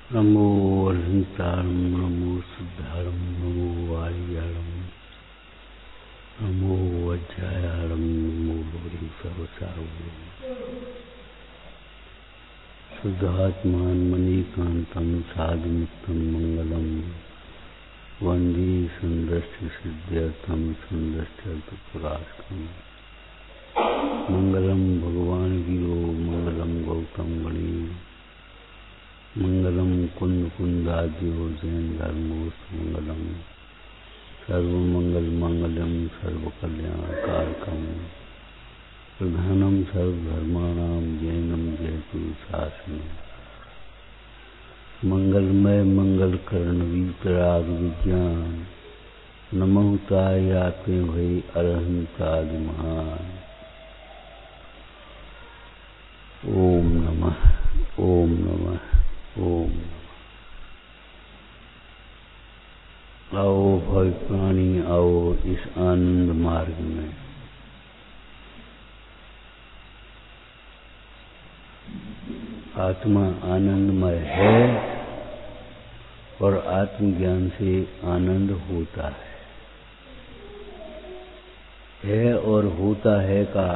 नमो अनंतारं नमो शुद्धारं नमो वारियारं नमो वज्रायारं नमो लोरी सर्वसारं शुद्धात्मान मणिकांतं साधुमित्रं मंगलम वंदे संदस्य सिद्ध्यर्थं संदस्यर्थपुरास्कं मंगलम भगवान गिरो मंगलम गौतम गणेश मंगलम कुंद कुंदाद्यो जैन धर्मोस्त मंगलम सर्वमंगल मंगलम सर्वकल्याणकारकम प्रधानम सर्वधर्माणाम जैनम जयतु शासनम मंगलमय मंगलकर्ण वीतराग विज्ञान नमोताय आत्मे भय अरहंतादि महान। ओम नमः ओम नमः ओम। आओ भय प्राणी आओ इस आनंद मार्ग में। आत्मा आनंदमय है और आत्मज्ञान से आनंद होता है और होता है का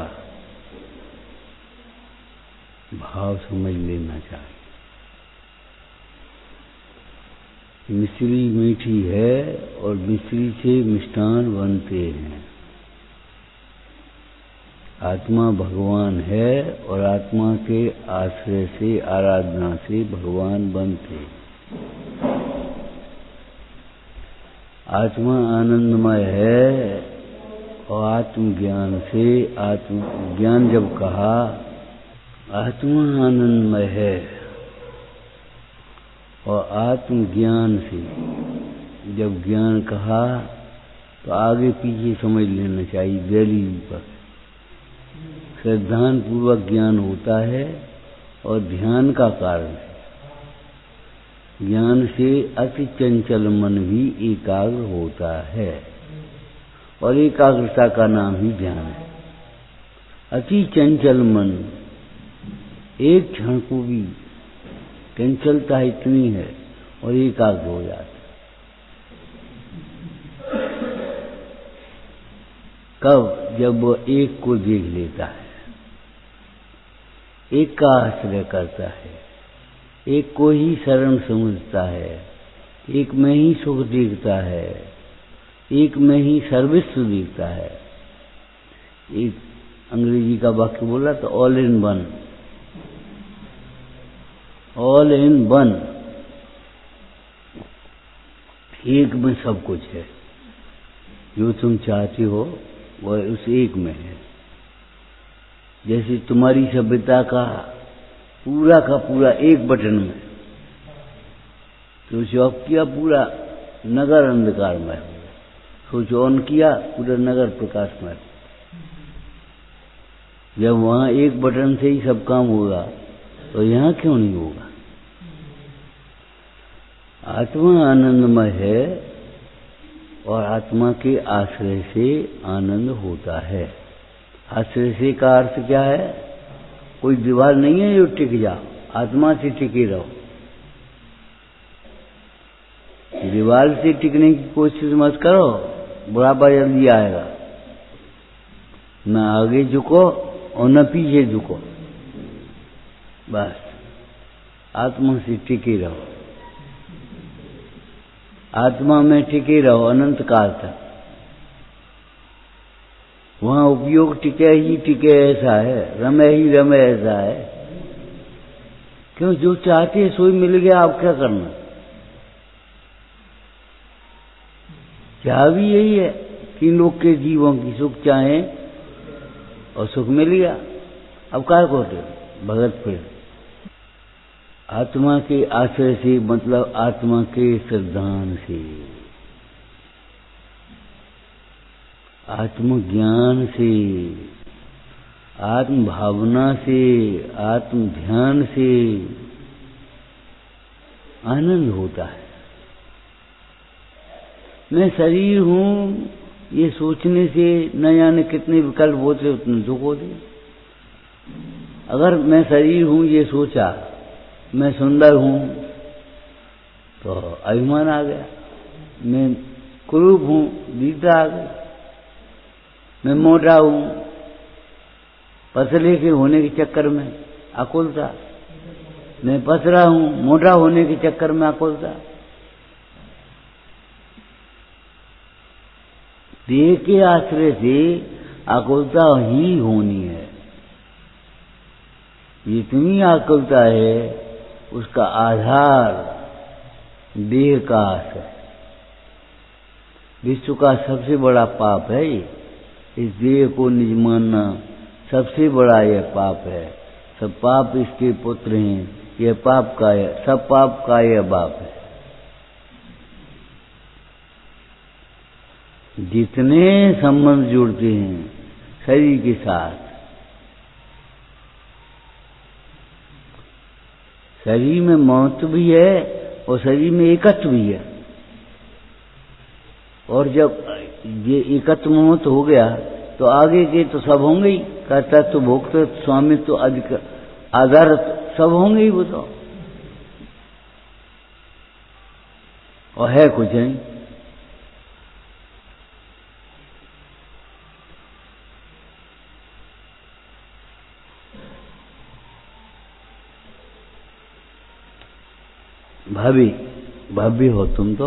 भाव समझ लेना चाहिए। मिश्री मीठी है और मिश्री से मिष्ठान बनते हैं। आत्मा भगवान है और आत्मा के आश्रय से आराधना से भगवान बनते। आत्मा आनंदमय है और आत्मज्ञान से आत्मज्ञान जब कहा आत्मा आनंदमय है और आत्मज्ञान से जब ज्ञान कहा तो आगे पीछे समझ लेना चाहिए। दिल्ली पर श्रद्धान पूर्वक ज्ञान होता है और ध्यान का कारण है। ज्ञान से अति चंचल मन भी एकाग्र होता है और एकाग्रता का नाम ही ध्यान है। अति चंचल मन एक क्षण को भी चंचलता इतनी है और एकाग्र हो जाता है। कब? जब वो एक को देख लेता है, एक का आश्रय करता है, एक को ही शरण समझता है, एक में ही सुख देखता है, एक में ही सर्वस्व देखता है। एक अंग्रेजी का वाक्य बोला तो all in one, all in one, एक में सब कुछ है। जो तुम चाहते हो वह उस एक में है। जैसे तुम्हारी सभ्यता का पूरा एक बटन में, सोचो ऑफ किया पूरा नगर अंधकार में, सोचो ऑन किया पूरा नगर प्रकाश में। जब वहां एक बटन से ही सब काम होगा तो यहां क्यों नहीं होगा? आत्मा आनंदमय है और आत्मा के आश्रय से आनंद होता है। आश्रय से का अर्थ क्या है? कोई दीवार नहीं है जो टिक जाओ, आत्मा से टिके रहो। दीवार से टिकने की कोशिश मत करो, बुढ़ापा जल्दी आएगा। न आगे झुको और न पीछे झुको, बस आत्मा से टिके रहो। आत्मा में टिके रहो अनंत काल तक। वहां उपयोग टिके ही टिके ऐसा है, रमे ही रमे ऐसा है। क्यों? जो चाहते हैं सोई मिल गया, आप क्या करना? चाह भी यही है कि लोग के जीवों की सुख चाहें और सुख मिल गया। अब क्या करते भगत? फिर आत्मा के आश्रय से मतलब आत्मा के श्रद्धान से, आत्मज्ञान से, आत्म भावना से, आत्म ध्यान से आनंद होता है। मैं शरीर हूं ये सोचने से न जाने कितने विकल्प होते, उतने दुख होते। अगर मैं शरीर हूं ये सोचा, मैं सुंदर हूं, तो अभिमान आ गया, मैं कुरूप हूं, दीदा आ गई, मैं मोटा हूं, पतले के होने के चक्कर में आकुलता, मैं पतला हूं, मोटा होने के चक्कर में आकुलता। देह के आश्रय से आकुलता ही होनी है। जितनी आकुलता है उसका आधार देह का आस है। विश्व का सबसे बड़ा पाप है इस देह को निज मानना, सबसे बड़ा यह पाप है। सब पाप इसके पुत्र हैं, यह पाप का है, सब पाप का यह बाप है। जितने संबंध जुड़ते हैं शरीर के साथ, शरीर में महत्व भी है और शरीर में एकत्व भी है। और जब ये एकत्व महत्व हो गया तो आगे के तो सब होंगे ही, कर्तृत्व, भोक्तृत्व, स्वामित्व तो अधिक आधार सब होंगे ही वो तो, और है कुछ नहीं। भाभी हो तुम तो।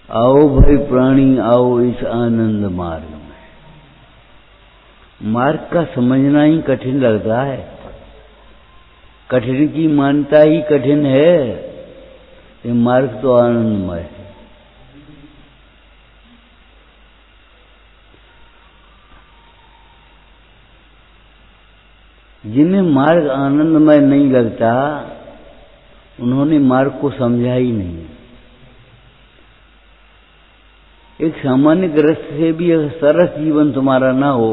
आओ भाई प्राणी आओ इस आनंद मार्ग में। मार्ग का समझना ही कठिन लगता है, कठिन की मान्यता ही कठिन है। ये मार्ग तो आनंदमय है। जिन्हें मार्ग आनंदमय नहीं लगता उन्होंने मार्ग को समझा ही नहीं। एक सामान्य गृहस्थ से भी अगर सरस जीवन तुम्हारा ना हो,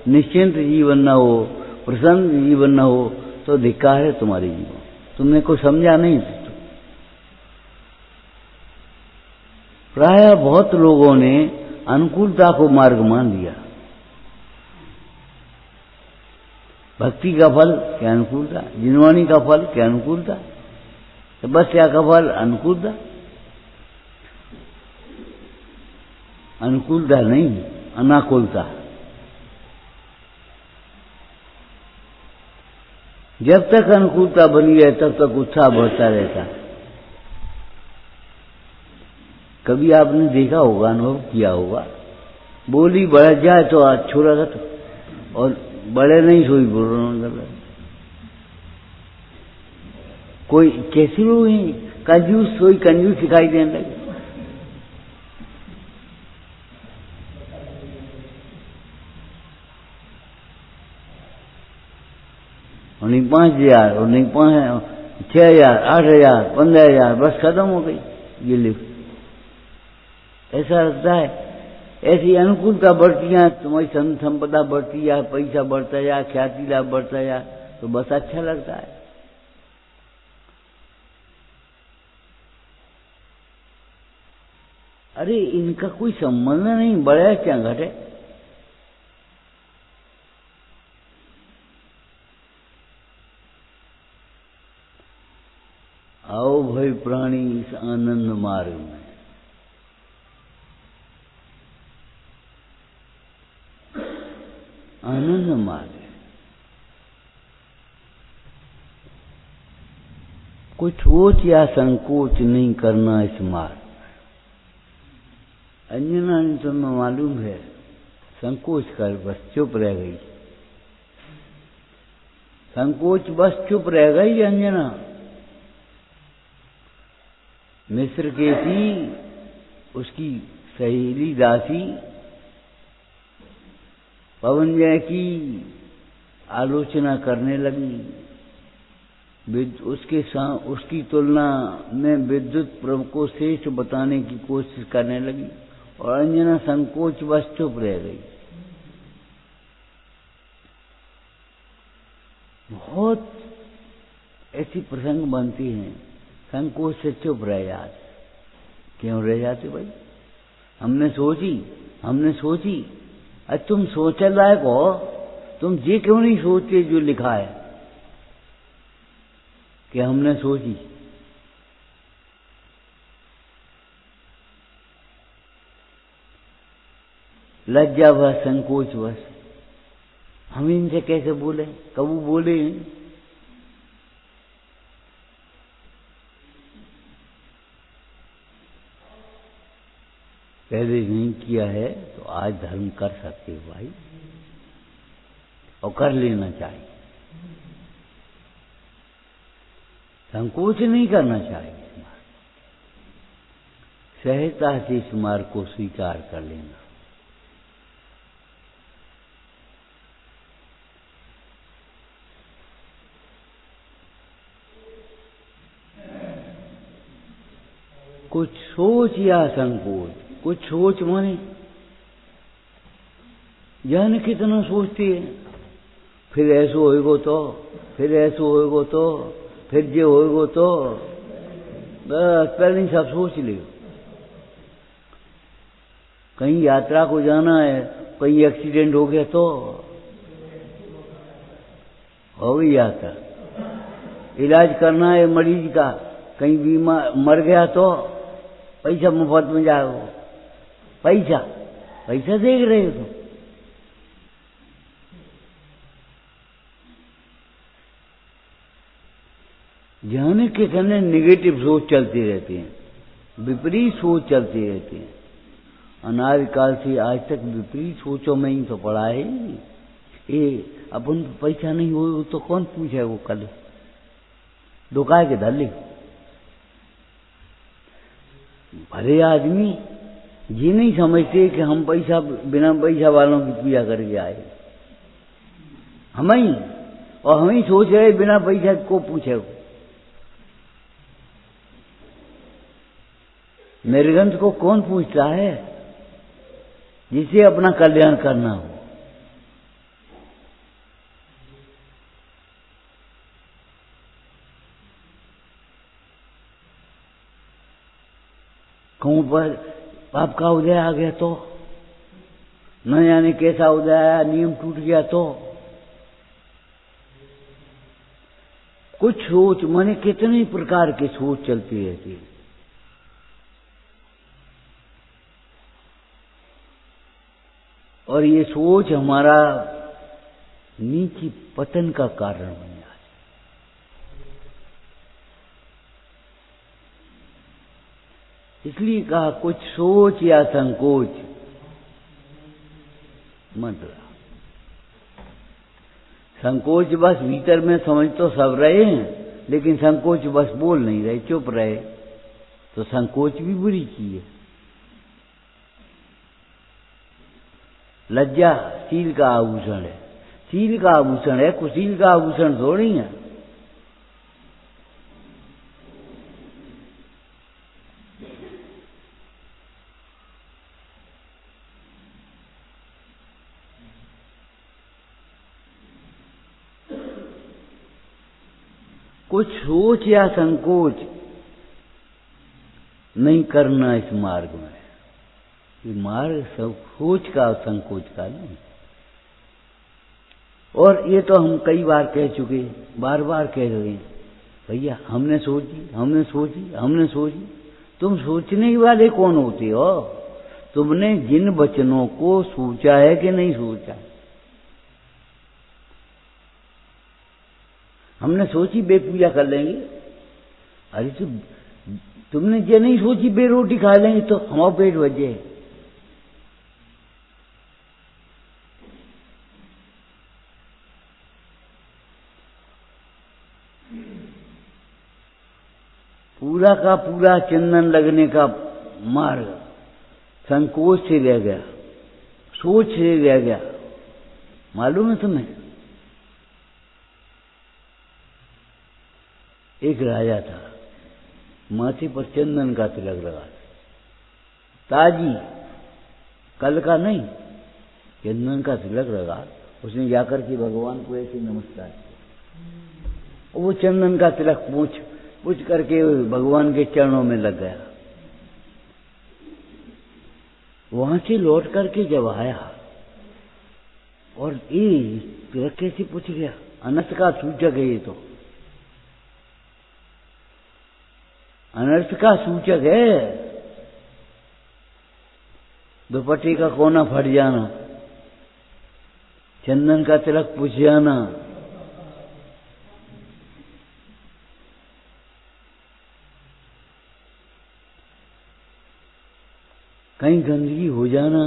निश्चिंत जीवन ना हो, प्रसन्न जीवन ना हो तो धिक्कार है तुम्हारे जीवन, तुमने कुछ समझा नहीं। प्रायः बहुत लोगों ने अनुकूलता को मार्ग मान लिया। भक्ति का फल क्या अनुकूलता, जिनवानी का फल क्या अनुकूलता, तपस्या का फल अनुकूलता। अनुकूलता नहीं, अनाकुलता। जब तक अनुकूलता बनी है तब तक उत्साह बढ़ता रहता है। कभी आपने देखा होगा, अनुभव किया होगा, बोली बढ़ जाए तो अच्छा लगता और बड़े नहीं सोई बोलना कर। कोई कैसे लोग हैं, कंजूस, सोई कंजूस दिखाई देने लगे। उन्हीं 5,000, उन्हीं 6,000, 8,000, 15,000, बस खत्म हो गई ये लिफ्ट। ऐसा लगता है ऐसी अनुकूलता बढ़ती है, तुम्हारी संपदा बढ़ती है, पैसा बढ़ता है, ख्याति लाभ बढ़ता है, तो बस अच्छा लगता है। अरे इनका कोई संबंध नहीं, बढ़े क्या घटे। आओ भाई प्राणी इस आनंद मार्ग में। आनंद मार्ग कोई सोच या संकोच नहीं करना इस मार्ग। अंजना ने तुम्हें मालूम है संकोच कर बस चुप रह गई, संकोच बस चुप रह गई अंजना। मिस्र के थी उसकी सहेली दासी पवनजय की आलोचना करने लगी, उसकी तुलना में विद्युत प्रभु को श्रेष्ठ बताने की कोशिश करने लगी और अंजना संकोच बस चुप रह गई। बहुत ऐसी प्रसंग बनती हैं, संकोच से चुप रह जाते। क्यों रह जाते भाई? हमने सोची। अरे तुम सोचने लायक हो, तुम ये क्यों नहीं सोचते जो लिखा है कि हमने सोची। लज्जा व संकोच बस हम इनसे कैसे बोले, कबू बोले पहले नहीं किया है तो आज धर्म कर सकते हो भाई, और कर लेना चाहिए। संकोच नहीं करना चाहिए, सहजता से इस मार्ग को स्वीकार कर लेना। कुछ सोच या संकोच, कुछ सोच माने जाने कितना सोचती है, फिर ऐसो होएगो तो, फिर ऐसो होएगो तो, फिर जे होएगो तो, बस पहले सब सोच लियो। कहीं यात्रा को जाना है, कहीं एक्सीडेंट हो गया तो हो गई यात्रा। इलाज करना है मरीज का, कहीं बीमार मर गया तो पैसा मुफ्त में जाओ, पैसा पैसा देख रहे हो तुम। जाने कितने नेगेटिव सोच चलती रहती है, विपरीत सोच चलती रहती है। अनादिकाल से आज तक विपरीत सोचों में ही तो पड़ा है। ये अपन पैसा नहीं हो तो कौन पूछे वो कल दुकाय के धल्ले। भले आदमी ये नहीं समझते कि हम पैसा बिना पैसा वालों की पूजा करके आए, हम ही, और हम ही सोच रहे बिना पैसा को पूछे। निर्गंध को कौन पूछता है जिसे अपना कल्याण करना हो। कहूं पर पाप का उदय आ गया तो, न जाने कैसा उदय आया, नियम टूट गया तो। कुछ सोच माने कितने प्रकार की सोच चलती रहती है। और ये सोच हमारा नीचे पतन का कारण बन जाती है। इसलिए कहा कुछ सोच या संकोच मत रहा। संकोच बस भीतर में समझ तो सब रहे हैं, लेकिन संकोच बस बोल नहीं रहे, चुप रहे, तो संकोच भी बुरी चीज है। लज्जा शील का आभूषण है, शील का आभूषण है, कुशील का आभूषण थोड़ी है। कुछ सोच या संकोच नहीं करना इस मार्ग में। ये मार्ग सब सोच का और संकोच का नहीं। और ये तो हम कई बार कह चुके, बार बार कह रहे हैं, भैया हमने सोची, हमने सोची, हमने सोची। तुम सोचने वाले कौन होते हो? तुमने जिन वचनों को सोचा है कि नहीं सोचा? हमने सोची बे पूजा कर लेंगे, अरे तो तुमने ये नहीं सोची बे रोटी खा लेंगे तो हमारा पेट भर जाए। पूरा का पूरा चंदन लगने का मार्ग संकोच से रह गया, सोच से रह गया। मालूम है तुम्हें, एक राजा था, माथे पर चंदन का तिलक लगा, ताजी, कल का नहीं, चंदन का तिलक लगा। उसने जाकर के भगवान को ऐसे नमस्कार किया। वो चंदन का तिलक पूछ करके भगवान के चरणों में लग गया। वहां से लौट करके जब आया और ये तिलक कैसे पूछ गया? अनर्थ का सूचक है, ये तो अनर्थ का सूचक है। दुपट्टे का कोना फट जाना, चंदन का तिलक पुछ जाना, कहीं गंदगी हो जाना,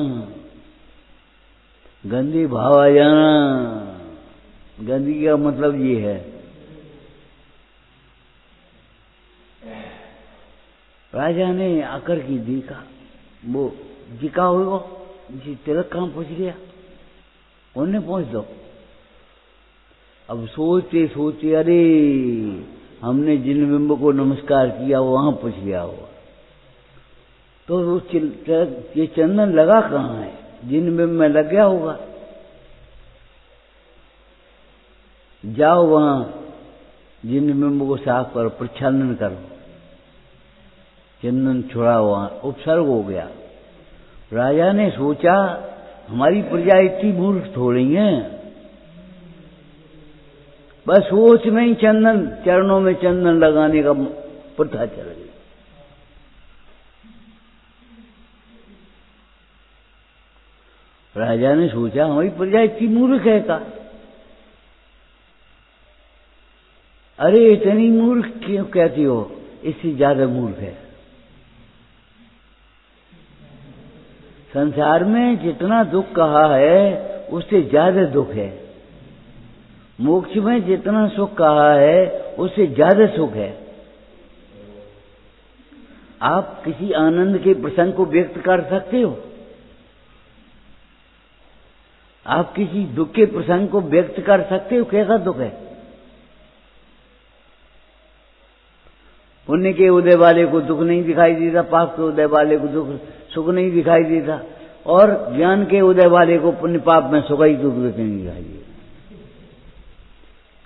गंदे भाव आ जाना। गंदगी का मतलब ये है, राजा ने आकर के देखा, वो जिका होगा जी तिलक कहाँ पहुंच गया, उन्हें पहुंच दो। अब सोचते सोचते अरे हमने जिन बिंब को नमस्कार किया वो वहां पहुंच गया होगा, तो ये चंदन लगा कहाँ है, जिन बिंब में लग गया होगा। जाओ वहां जिन बिंब को साफ करो, प्रक्षालन करो, चंदन छुड़ा वहां उपसर्ग हो गया। राजा ने सोचा हमारी प्रजा इतनी मूर्ख थोड़ी है, बस सोच में ही चंदन, चरणों में चंदन लगाने का प्रथा चल गई। राजा ने सोचा हमारी प्रजा इतनी मूर्ख है का, अरे इतनी मूर्ख क्यों कहती हो, इससे ज्यादा मूर्ख है। संसार में जितना दुख कहा है उससे ज्यादा दुख है, मोक्ष में जितना सुख कहा है उससे ज्यादा सुख है। आप किसी आनंद के प्रसंग को व्यक्त कर सकते हो, आप किसी दुख के प्रसंग को व्यक्त कर सकते हो, कैसा दुख है। पुण्य के उदय वाले को दुख नहीं दिखाई देता, पाप के उदय वाले को दुख सुख नहीं दिखाई देता, और ज्ञान के उदय वाले को पुण्य पाप में सुख ही दुख नहीं दिखाई देता।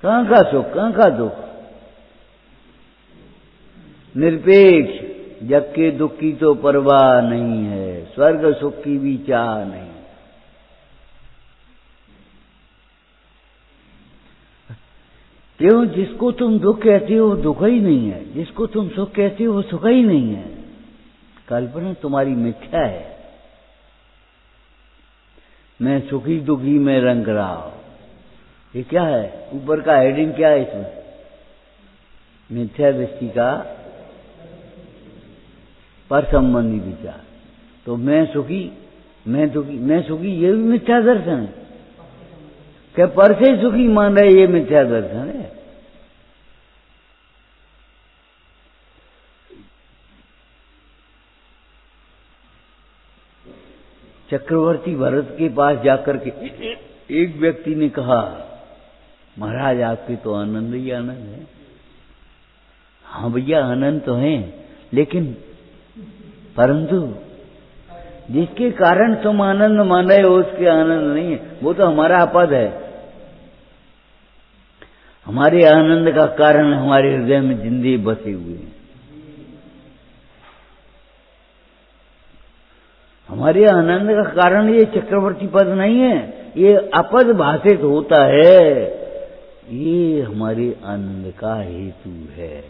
कहां का सुख, कहां का दुख। निरपेक्ष जग के दुख की तो परवाह नहीं है, स्वर्ग सुख की भी चाह नहीं। क्यों, जिसको तुम दुख कहते हो वो दुख ही नहीं है, जिसको तुम सुख कहते हो वो सुख ही नहीं है। कल्पना तुम्हारी मिथ्या है। मैं सुखी दुखी में रंग रहा हूं, ये क्या है, ऊपर का हेडिंग क्या है इसमें, मिथ्या दृष्टि का पर संबंधी विचार। तो मैं सुखी, मैं दुखी, मैं सुखी, ये भी मिथ्या दर्शन है। क्या पर से सुखी मान रहे, ये मिथ्या दर्शन है। चक्रवर्ती भरत के पास जाकर के एक व्यक्ति ने कहा, महाराज आपके तो आनंद ही आनंद है। हाँ भैया आनंद तो है, लेकिन परंतु जिसके कारण तुम आनंद मान रहे हो उसके आनंद नहीं है, वो तो हमारा अपद है। हमारे आनंद का कारण हमारे हृदय में जिंदगी बसे हुए हैं। हमारे आनंद का कारण ये चक्रवर्ती पद नहीं है, ये अपद भाषित होता है, ये हमारे आनंद का हेतु है।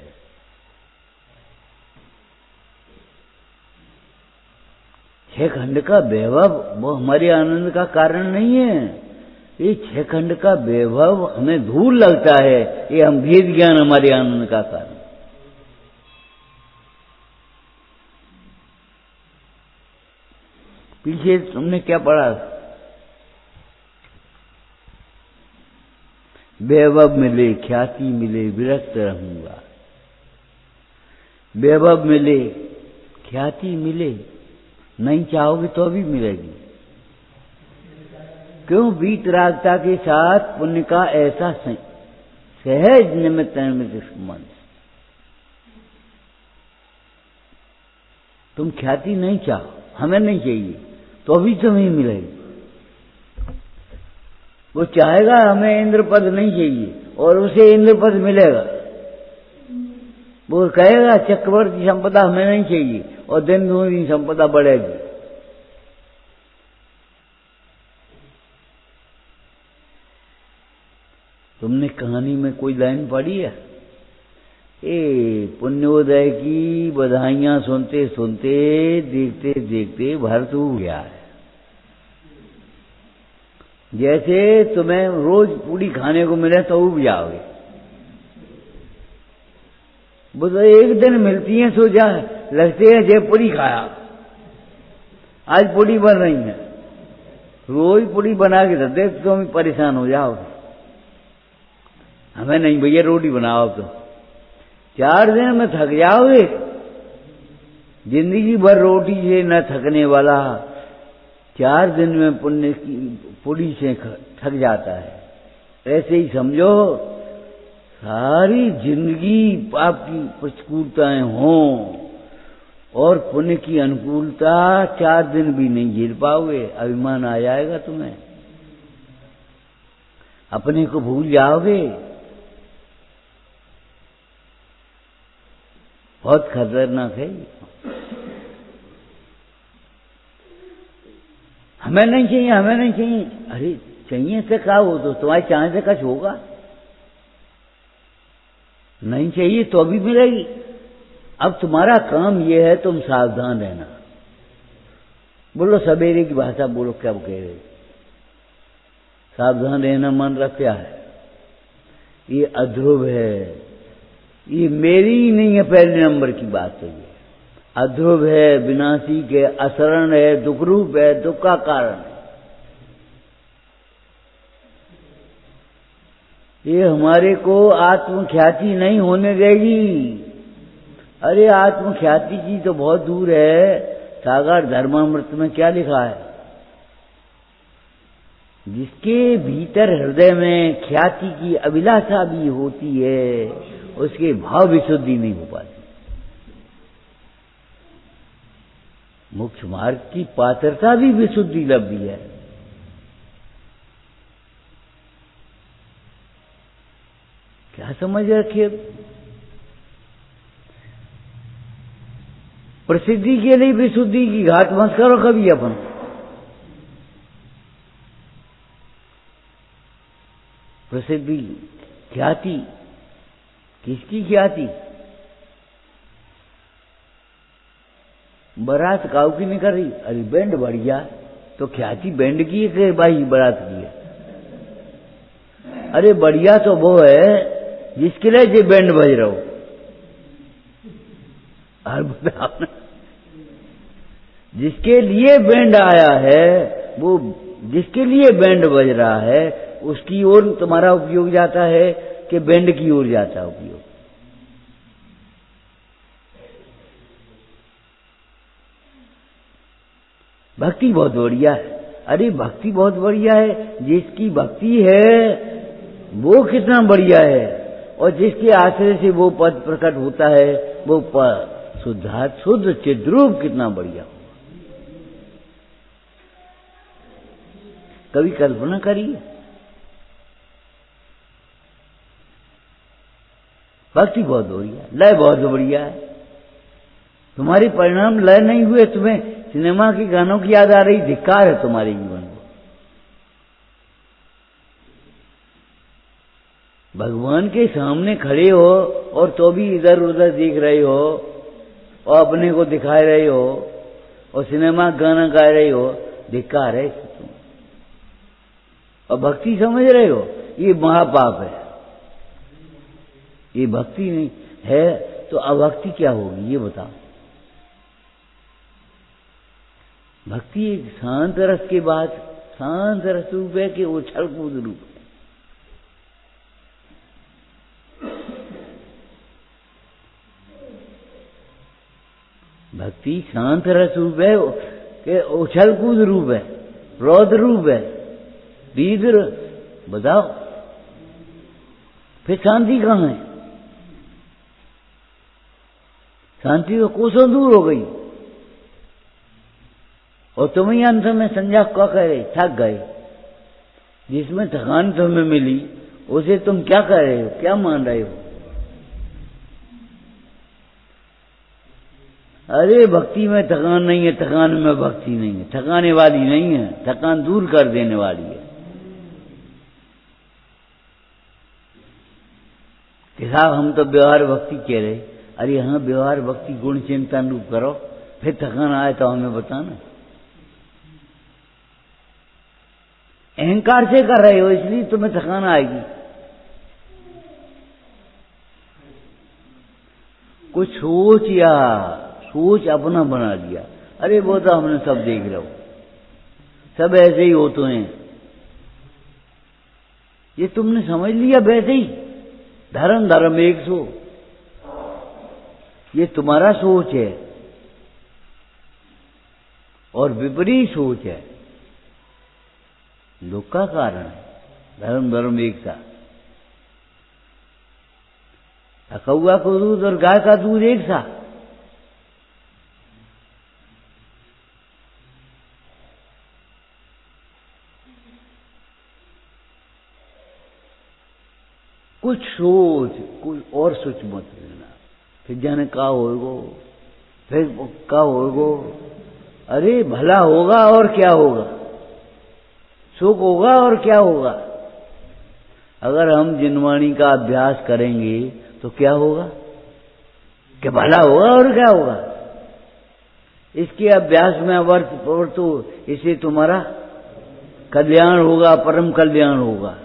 छह खंड का वैभव वो हमारे आनंद का कारण नहीं है। ये छह खंड का वैभव हमें धूल लगता है, ये हम भेद ज्ञान हमारे आनंद का कारण। पीछे तुमने क्या पढ़ा, वैभव मिले ख्याति मिले विरक्त रहूंगा। वैभव मिले ख्याति मिले, नहीं चाहोगे तो भी मिलेगी। क्यों, वीतरागता के साथ पुण्य का ऐसा सहज निमित्त संबंध। तुम ख्याति नहीं चाहो, हमें नहीं चाहिए, तो भी तुम्हें मिलेगी। वो चाहेगा हमें इंद्र पद नहीं चाहिए और उसे इंद्र पद मिलेगा। वो कहेगा चक्रवर्ती संपदा हमें नहीं चाहिए और दिन दूनी संपदा बढ़ेगी। तुमने कहानी में कोई लाइन पढ़ी है, ए पुण्योदय की बधाइयां सुनते सुनते देखते देखते भरत हो गया है। जैसे तुम्हें रोज पूरी खाने को मिले तो उब जाओगे। वो तो एक दिन मिलती है सो जा लगते है जब पूरी खाया, आज पूरी बन रही है, रोज पूरी बना के रख दे तो तुम परेशान हो जाओगे। हमें नहीं भैया रोटी बनाओ, तो 4 दिन में थक जाओगे। जिंदगी भर रोटी से न थकने वाला 4 दिन में पुण्य की पूरी से थक जाता है। ऐसे ही समझो सारी जिंदगी पाप की प्रतिकूलताएं हों और पुण्य की अनुकूलता 4 दिन भी नहीं झेल पाओगे। अभिमान आ जाएगा तुम्हें, अपने को भूल जाओगे। बहुत खतरनाक है। हमें नहीं चाहिए, हमें नहीं चाहिए। अरे चाहिए से क्या हो, तो तुम्हारे चाहने से कुछ होगा? नहीं चाहिए तो भी मिलेगी। अब तुम्हारा काम यह है तुम सावधान रहना। बोलो सवेरे की भाषा बोलो, क्या कह रहे? सावधान रहना मन रख क्या है? ये अध्रुव है, ये मेरी ही नहीं है, पहले नंबर की बात है। ये अध्रुव है, विनाशी के, असरण है, दुखरूप है, दुख का कारण है। ये हमारे को आत्मख्याति नहीं होने देगी। अरे आत्मख्याति की तो बहुत दूर है। सागर धर्मामृत में क्या लिखा है? जिसके भीतर हृदय में ख्याति की अभिलाषा भी होती है, उसके भाव विशुद्धि नहीं हो पाती। मोक्ष मार्ग की पात्रता भी विशुद्धि लब्धि है। क्या समझ रखिए? प्रसिद्धि के लिए विशुद्धि की घाट मत करो कभी अपन। प्रसिद्धि ख्याति, किसकी ख्याति? बारात काऊ की नहीं कर रही? अरे बैंड बढ़िया, तो ख्याति बैंड की है कि भाई बारात की है? अरे बढ़िया तो वो है जिसके लिए जो बैंड बज रहा हो। और बताओ, जिसके लिए बैंड आया है, वो जिसके लिए बैंड बज रहा है, उसकी ओर तुम्हारा उपयोग जाता है कि बैंड की ओर जाता है उपयोग? भक्ति बहुत बढ़िया है। अरे भक्ति बहुत बढ़िया है। जिसकी भक्ति है वो कितना बढ़िया है, और जिसके आश्रय से वो पद प्रकट होता है, वो शुद्ध चिद्रूप कितना बढ़िया हो। कभी कल्पना करिए। भक्ति बहुत बढ़िया, लय बहुत बढ़िया है। तुम्हारे परिणाम लय नहीं हुए, तुम्हें सिनेमा के गानों की याद आ रही, धिक्कार है तुम्हारे जीवन को। भगवान के सामने खड़े हो और तो भी इधर उधर देख रहे हो और अपने को दिखा रहे हो और सिनेमा गाना गा रहे हो, धिक्कार है तुम। और भक्ति समझ रहे हो, ये महापाप है। ये भक्ति नहीं है तो अभक्ति क्या होगी ये बताओ? भक्ति एक शांत रस के बाद शांत रस रूप है कि उछल कूद रूप है। भक्ति शांत रस रूप है कि उछल कूद रूप है, रौद्र रूप है, दीद्र। बताओ फिर शांति कहाँ है? शांति तो कोसों दूर हो गई। और तुम ही अंत में संज्ञा क्या कह रहे? थक गए। जिसमें थकान तुम्हें मिली उसे तुम क्या कह रहे हो, क्या मान रहे हो? अरे भक्ति में थकान नहीं है, थकान में भक्ति नहीं है। थकाने वाली नहीं है, थकान दूर कर देने वाली है। कि साहब हम तो व्यवहार भक्ति कह रहे। अरे हाँ, व्यवहार भक्ति गुण चिंतन रूप करो, फिर थकान आए तो हमें बताना। अहंकार से कर रहे हो, इसलिए तुम्हें थकान आएगी। कुछ सोच अपना बना लिया, अरे वो तो हमने सब देख रहा हूं, सब ऐसे ही होते हैं, ये तुमने समझ लिया वैसे ही। धर्म एक सो, ये तुम्हारा सोच है और विपरीत सोच है, दुख का कारण है। धर्म एक सा, कौआ का दूध और गाय का दूध एक सा। कुछ सोच, कुछ और सोच मत लेना, फिर जाने का होगो, फिर का होगो। अरे भला होगा और क्या होगा, सुख होगा और क्या होगा। अगर हम जिनवाणी का अभ्यास करेंगे तो क्या होगा, कि भला होगा और क्या होगा। इसके अभ्यास में अवर्त तो इससे तुम्हारा कल्याण होगा, परम कल्याण होगा।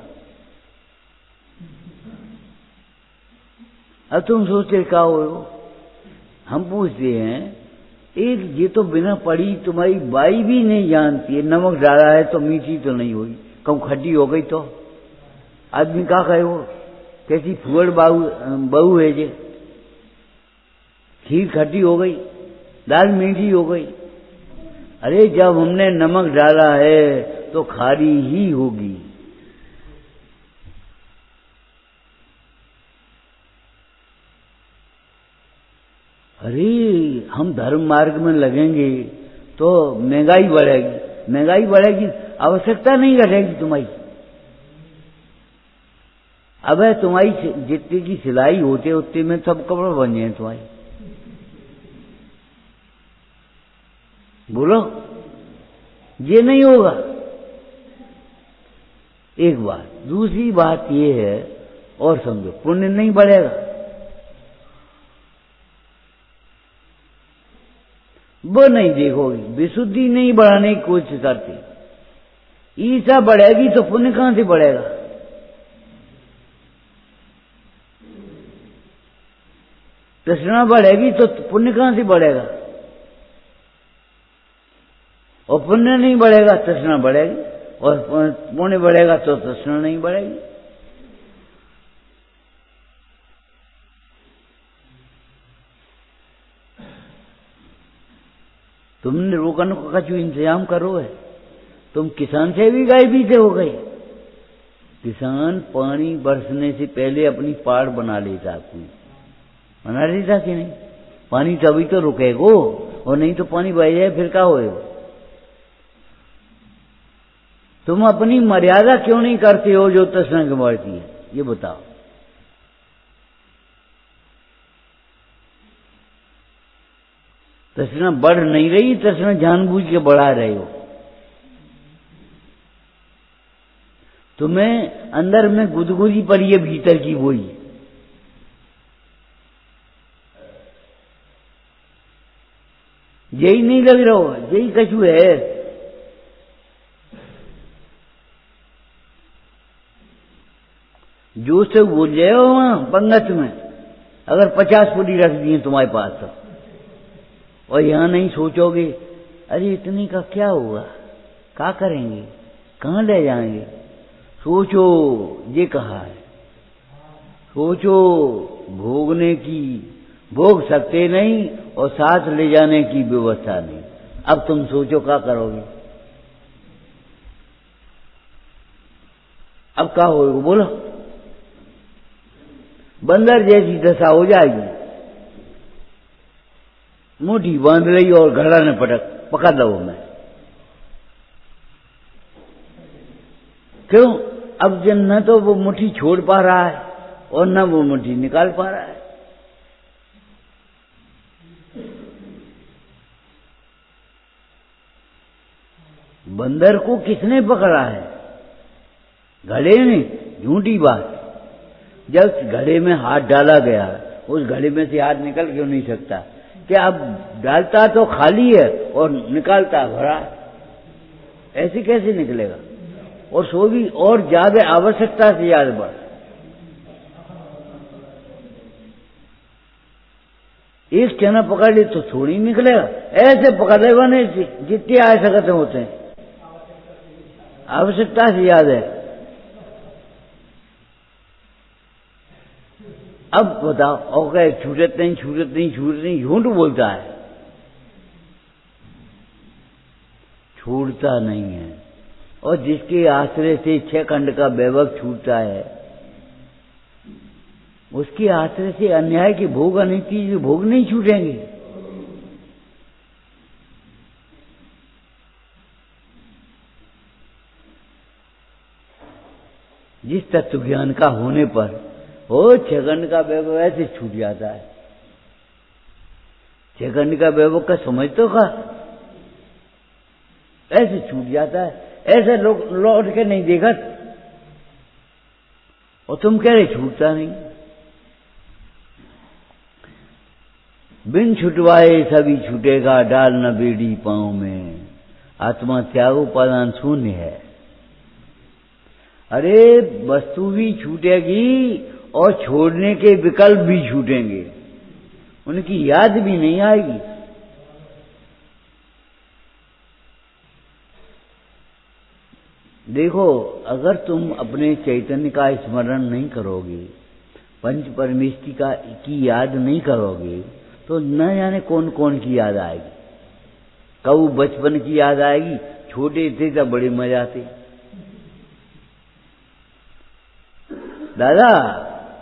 अब तुम सोचते क्या हो, हम पूछते हैं, एक ये तो बिना पढ़ी तुम्हारी बाई भी नहीं जानती है, नमक डाला है तो मीठी तो नहीं हुई, कम खट्टी हो गई तो आदमी क्या कहे, वो कैसी फुगड़ बहू है जे, खीर खट्टी हो गई, दाल मीठी हो गई। अरे जब हमने नमक डाला है तो खारी ही होगी। अरे हम धर्म मार्ग में लगेंगे तो महंगाई बढ़ेगी, आवश्यकता नहीं घटेगी तुम्हारी। अब है तुम्हारी जितनी की सिलाई होते उतने में सब कपड़े बन जाए तुम्हारी। बोलो, ये नहीं होगा। एक बात, दूसरी बात ये है, और समझो, पुण्य नहीं बढ़ेगा। वो नहीं देखोगी, विशुद्धि नहीं बढ़ाने की कोशिश करती। ईर्ष्या बढ़ेगी तो पुण्य कहां से बढ़ेगा। तृष्णा बढ़ेगी तो पुण्य कहां से बढ़ेगा। और पुण्य नहीं बढ़ेगा, तृष्णा बढ़ेगी, और पुण्य बढ़ेगा तो तृष्णा नहीं बढ़ेगी। तुमने रोकन का जो इंतजाम करो है, तुम किसान से भी गायबी से हो गए। किसान पानी बरसने से पहले अपनी पाड़ बना लेता, कोई बना लेता कि नहीं। पानी तभी तो रुकेगो, और नहीं तो पानी बह जाए फिर क्या होएगा। तुम अपनी मर्यादा क्यों नहीं करते हो जो तृष्णा की बढ़ती है, ये बताओ। तृष्णा बढ़ नहीं रही, तृष्णा जानबूझ के बढ़ा रहे हो। तुम्हें अंदर में गुदगुदी पड़ी है, भीतर की वही। यही नहीं लग रहा हो, यही कछु है। जो से बोल जाए हो वहां पंगत में, अगर 50 पूरी रख दिए तुम्हारे पास तो, और यहां नहीं सोचोगे, अरे इतनी का क्या हुआ, क्या करेंगे, कहां ले जाएंगे। सोचो, ये कहा है, सोचो। भोगने की भोग सकते नहीं और साथ ले जाने की व्यवस्था नहीं। अब तुम सोचो क्या करोगे। अब क्या होगा बोलो। बंदर जैसी दशा हो जाएगी, मुट्ठी बांध रही और घड़ा ने पकड़ लो मैं। क्यों, अब जन न तो वो मुट्ठी छोड़ पा रहा है और न वो मुट्ठी निकाल पा रहा है। बंदर को किसने पकड़ा है, घड़े ने। झूठी बात। जब घड़े में हाथ डाला गया, उस घड़े में से हाथ निकल क्यों नहीं सकता। क्या अब डालता तो खाली है और निकालता भरा, ऐसे कैसे निकलेगा। और सो भी और ज्यादा आवश्यकता से ज्यादा बढ़। एक चना पकड़ ली तो छोड़ ही निकलेगा, ऐसे पकड़ ले बने जितने आ सकते होते हैं, आवश्यकता से ज्यादा है। अब बताओ, और कहे छूटत नहीं छूटत नहीं छूटत नहीं, झूठ बोलता है, छूटता नहीं है। और जिसके आश्रय से 6 खंड का वैभव छूटता है, उसके आश्रय से अन्याय के भोग, अनिति के भोग नहीं छूटेंगे। जिस तत्व ज्ञान का होने पर वो 6 खंड का वैभव ऐसे छूट जाता है। 6 खंड का वैभव का समझ तो का ऐसे छूट जाता है, ऐसे लोग लौट के नहीं देखा, और तुम कह रहे छूटता नहीं। बिन छुटवाए सभी छूटेगा, डाल न बेड़ी पांव में, आत्मा त्याग उपादान शून्य है। अरे वस्तु भी छूटेगी और छोड़ने के विकल्प भी छूटेंगे, उनकी याद भी नहीं आएगी। देखो, अगर तुम अपने चैतन्य का स्मरण नहीं करोगे, पंच परमेष्टि की याद नहीं करोगे, तो न जाने कौन कौन की याद आएगी। कब बचपन की याद आएगी, छोटे थे तब बड़े मजा आते, दादा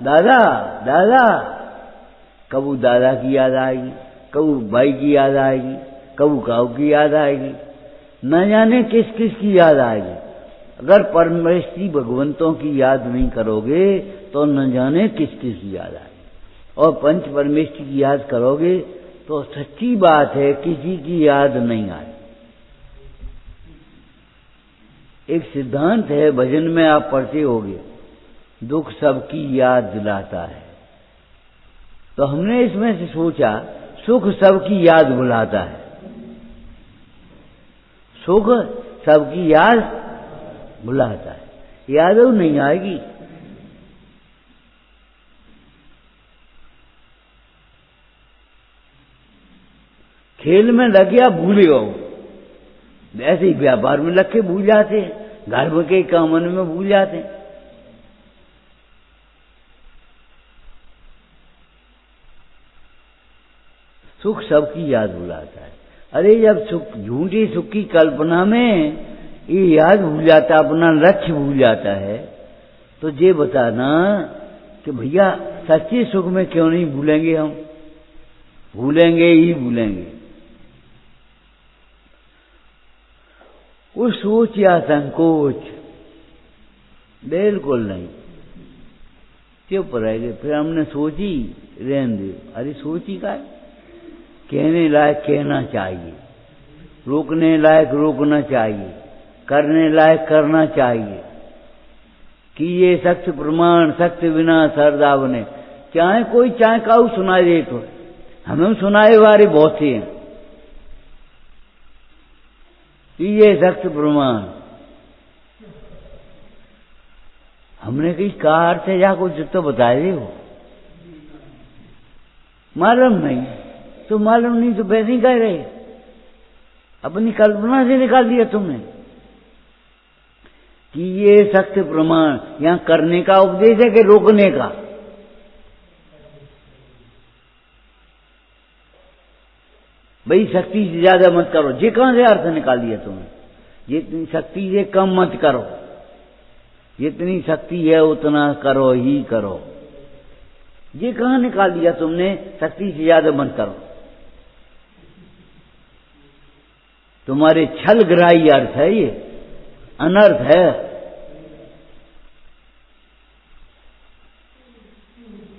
दादा दादा, कबू दादा की याद आएगी, कबू भाई की याद आएगी, कबू काऊ की याद आएगी, न जाने किस किस की याद आएगी। अगर परमेष्टि भगवंतों की याद नहीं करोगे तो न जाने किस किस की याद आएगी, और पंच परमेष्टि की याद करोगे तो सच्ची बात है किसी की याद नहीं आए। एक सिद्धांत है, भजन में आप पढ़ते होगे, दुख सबकी याद दिलाता है। तो हमने इसमें से सोचा सुख सबकी याद भुलाता है। सुख सबकी याद भुलाता है, याद नहीं आएगी। खेल में लग गया भूल गो, ऐसे ही व्यापार में लग के भूल जाते हैं, घर में के कामन में भूल जाते हैं। सुख सबकी याद भुलाता है। अरे जब सुख, झूठी सुख की कल्पना में ये याद भूल जाता, अपना लक्ष्य भूल जाता है, तो ये बताना कि भैया सच्चे सुख में क्यों नहीं भूलेंगे हम? भूलेंगे ही भूलेंगे। कुछ सोच या संकोच बिल्कुल नहीं, चुप रह गए। फिर हमने सोची, रहने दे। अरे सोची का कहने लायक कहना चाहिए, रोकने लायक रोकना चाहिए, करने लायक करना चाहिए। कि ये सख्त प्रमाण सख्त बिना सरदा बने, चाहे कोई चाहे काऊ सुनाई दे, तो हमें सुनाए वाले बहुत से हैं कि ये सख्त प्रमाण। हमने कहीं कहा अर्थ है, जा कुछ तो बताए दे, हो मालूम नहीं, तो मालूम नहीं तो वैसे ही कह रहे, अपनी कल्पना से निकाल दिया तुमने कि ये सख्त प्रमाण। यहां करने का उपदेश है कि रोकने का? भाई शक्ति से ज्यादा मत करो, ये कहां से अर्थ निकाल दिया तुमने? जितनी शक्ति से कम मत करो, जितनी शक्ति है उतना करो ही करो, ये कहां निकाल दिया तुमने? शक्ति से ज्यादा मत करो। तुम्हारे छल ग्राही अर्थ है, ये अनर्थ है।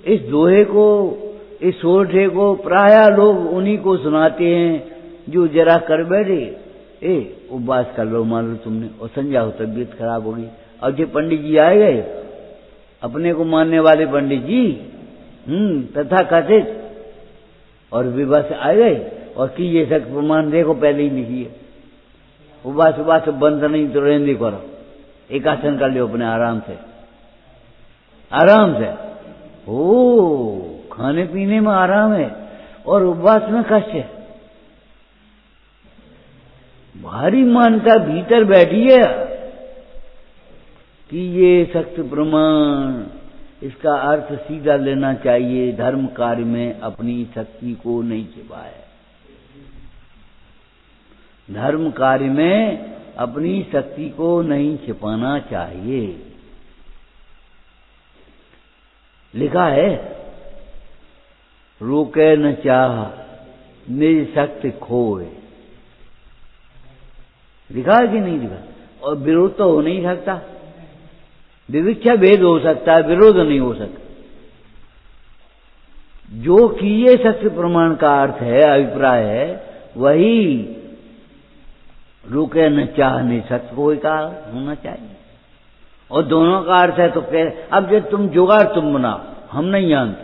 इस दोहे को, इस सोठे को प्राय लोग उन्हीं को सुनाते हैं जो जरा कर बैठे, उपवास कर लो मान लो तुमने, और संज्ञा हो तबीयत खराब होगी। और जो पंडित जी आए गए, अपने को मानने वाले पंडित जी, तथा कथित, और विवाह से आए गए और कि ये सख्त प्रमाण देखो पहले ही लिखिए, उपवास उपवास बंद नहीं तो रहने करो, एक आसन कर लो अपने आराम से, आराम से। ओ खाने पीने में आराम है और उपवास में कष्ट है। भारी मान्यता भीतर बैठी है कि ये सख्त प्रमाण, इसका अर्थ सीधा लेना चाहिए, धर्म कार्य में अपनी शक्ति को नहीं छिपाए, धर्म कार्य में अपनी शक्ति को नहीं छिपाना चाहिए। लिखा है रोके न चाह निज शक्ति खोए, लिखा है कि नहीं लिखा? और विरोध तो हो नहीं सकता, विविक्षा भेद हो सकता है, विरोध नहीं हो सकता। जो किए सत्य प्रमाण का अर्थ है, अभिप्राय है, वही रुके न चाहने सत्य कोई का होना चाहिए। और दोनों का अर्थ है तो अब जब तुम जुगाड़ तुम बनाओ, हम नहीं जानते,